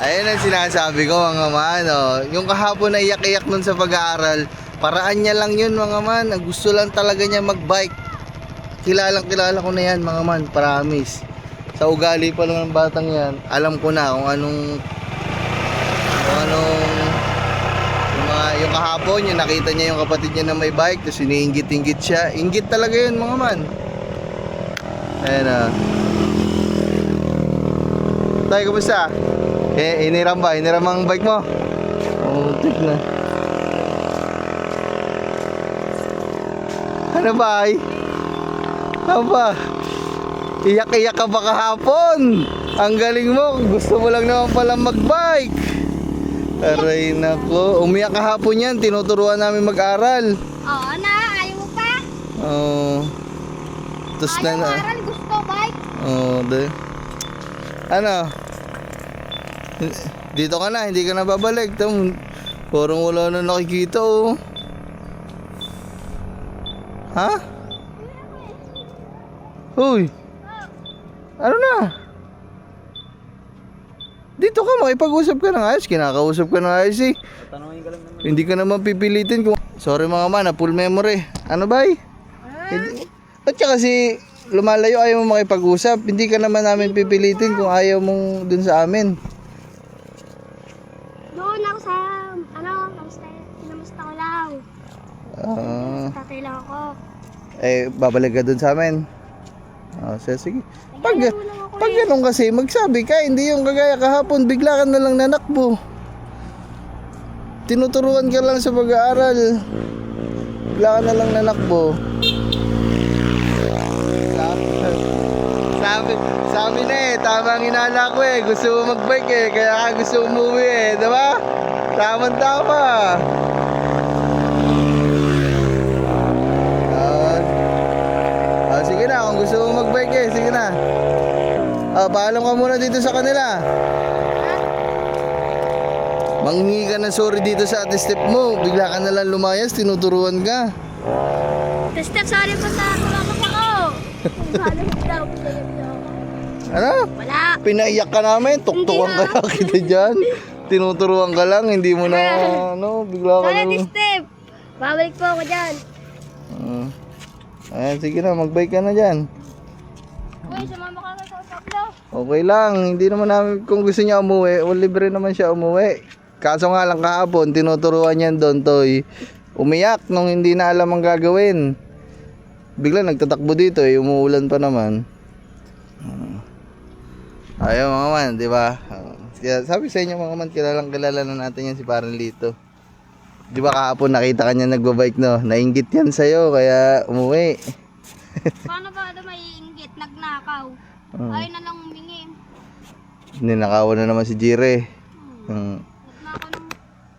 Speaker 1: ayun ang sinasabi ko mga man, oh. Yung kahapon na iyak-iyak nun sa pag-aaral, paraan niya lang yun mga man. Ang gusto lang talaga niya mag-bike. Kilala ko na yan mga man, promise. Sa ugali pa lang ng batang yan, alam ko na kung anong yung kahapon, yung nakita niya yung kapatid niya na may bike, tapos iniinggit-inggit siya. Inggit talaga yun mga man. Ayan na. Tay, kumusta? Iniram ba? Iniram ang bike mo? Oh, tik na. Ano ba ay? Ano ba? Iyak-iyak ka ba kahapon? Ang galing mo, gusto mo lang naman pala mag-bike. Aray nako, umiyak kahapon yan, tinuturuan namin mag-aral.
Speaker 3: Oo na, ayaw mo pa.
Speaker 1: Oh. Tapos
Speaker 3: Ayaw
Speaker 1: na.
Speaker 3: aral, gusto bike.
Speaker 1: Oh, ano? Dito ka na, hindi ka na babalik. Parang wala na nakikita oh. Ha? Hoy. Ano na? Dito ka, makipag-usap ka ng ayos. Kinakausap ka ng ayos eh.
Speaker 4: Tanungin ka lang naman.
Speaker 1: Hindi ka naman pipilitin kung... Sorry mga man, full memory. Ano ba eh? Ba't siya kasi lumalayo, ayaw mo makipag-usap? Hindi ka naman namin pipilitin kung ayaw mong dun sa amin.
Speaker 3: Doon ako sa, kinamusta ko lang. Tatay lang ako.
Speaker 1: Babalik ka dun sa amin. Sige. Pag ganun kasi, magsabi ka, hindi yung kagaya kahapon, bigla ka na lang nanakbo. Tinuturuan ka lang sa pag-aaral. Bigla ka na lang nanakbo. Sabi na eh, tama ang inala ko eh. Gusto mo mag-bike eh, kaya ka gusto umuwi eh, diba? Tama. Sige na, kung gusto mo mag-bike eh, sige na. Paalam ka muna dito sa kanila. Manghingi ka ng sorry dito sa ate step mo. Bigla ka nalang lumayas, tinuturuan ka.
Speaker 3: Step, sorry po sa kumakap ako.
Speaker 1: Ano?
Speaker 3: Wala.
Speaker 1: Pinaiyak ka namin, tuktukan kaya kita dyan. Tinuturuan ka lang, hindi mo na, bigla ka
Speaker 3: Sorry,
Speaker 1: na.
Speaker 3: Step. Babalik po ako dyan.
Speaker 1: Ayan, sige na, mag-bike ka na dyan.
Speaker 3: Uy, sumama ka na sa saplo.
Speaker 1: Okay lang, hindi naman namin, kung gusto niya umuwi, libre naman siya umuwi. Kaso nga lang kahapon, tinuturuan niya doon, Toy. Umiyak nung hindi na alam ang gagawin. Bigla nagtatakbo dito eh, umuulan pa naman. Ayaw mga man, di ba? Sabi sa inyo mga man, kilala na natin yan si Parang Lito. Di ba kahapon nakita kanya nagbabike no? Nainggit yan sa'yo, kaya umuwi.
Speaker 3: Paano ba ito may inggit? Nagnakaw. Ayaw na lang humingi.
Speaker 1: Ninakawan na naman si Jire. Hmm.
Speaker 3: Na ako ng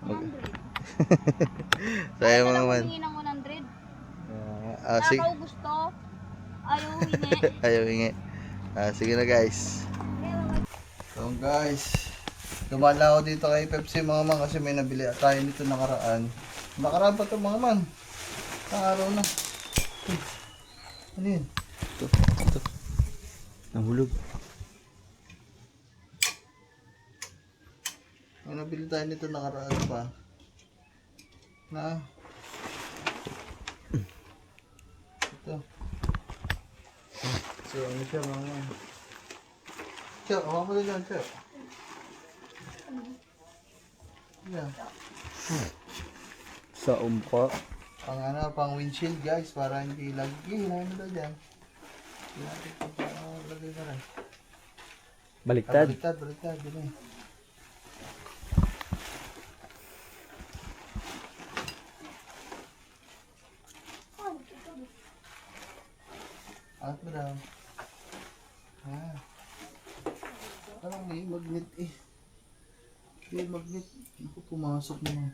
Speaker 3: 100.
Speaker 1: So, ayun mga man.
Speaker 3: Humingi ng 100.
Speaker 1: Sige.
Speaker 3: Nakaw gusto. Ayaw hingi.
Speaker 1: Ayaw hingi. Sige na guys. So guys, dumaan lang ako dito kay Pepsi mga man kasi may nabili tayo nito nakaraan. Nakaraan pa ito mga man. Ang araw na. Ano yun? Ito. Nahulog. May nabili tayo nito nakaraan pa. Na. Ito. So, ano siya mga man? Siya, hawa mo na dyan, siya. Yan.
Speaker 4: Sa umpa.
Speaker 1: Pang windshield guys, para hindi lagi. Hinahin mo daw dyan. Hindi natin lagay ka rin.
Speaker 4: Baliktad.
Speaker 1: Baliktad. Dito eh. Angat mo daw. Parang may magnet eh. May magnet. Hindi ko pumasok naman.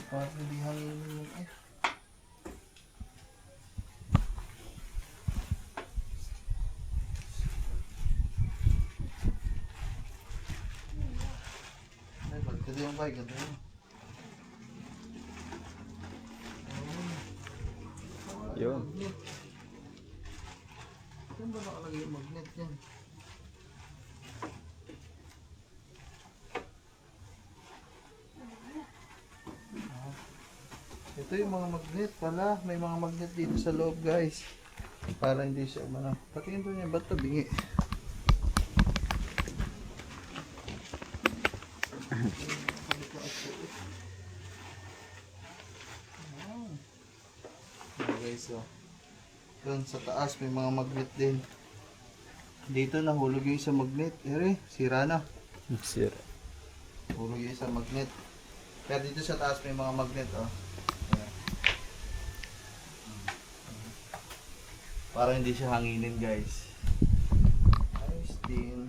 Speaker 1: Parang hindi hangin yung eh. Ay, baliktad yung bike. Ganda yun.
Speaker 4: Yun.
Speaker 1: Saan ba nakalagay yung magnet yan? Ito yung mga magnet pala. May mga magnet dito sa loob guys. Para hindi siya umano. Patingin doon niya. Ba't ito bingi? Guys, so. Doon sa taas may mga magnet din. Dito nahulog yung isang magnet. Ere, sira na.
Speaker 4: Sir.
Speaker 1: Hulog yung isang magnet. Pero dito sa taas may mga magnet, oh. Ayan. Para hindi siya hanginin, guys. Ayos din.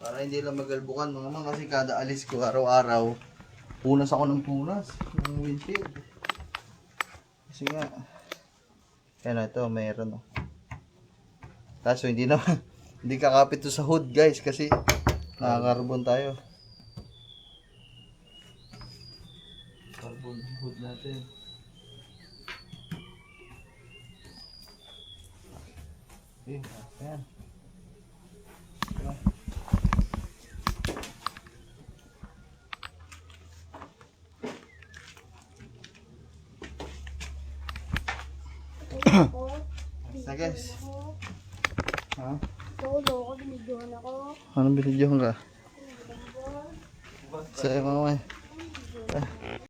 Speaker 1: Para hindi lang magalbukan, mga man, kasi kada alis ko araw-araw, punas ako ng punas. Ng windshield. Kasi nga, yan, ito, mayroon, oh. Kaso hindi naman, hindi kakapit to sa hood, guys, kasi nakakarbon tayo. Carbon hood natin. Okay, ayan. Ito. Basta guys. Ha?
Speaker 3: Solo ako, binidyohan ako.
Speaker 1: Anong binidyohan ka? Sa mga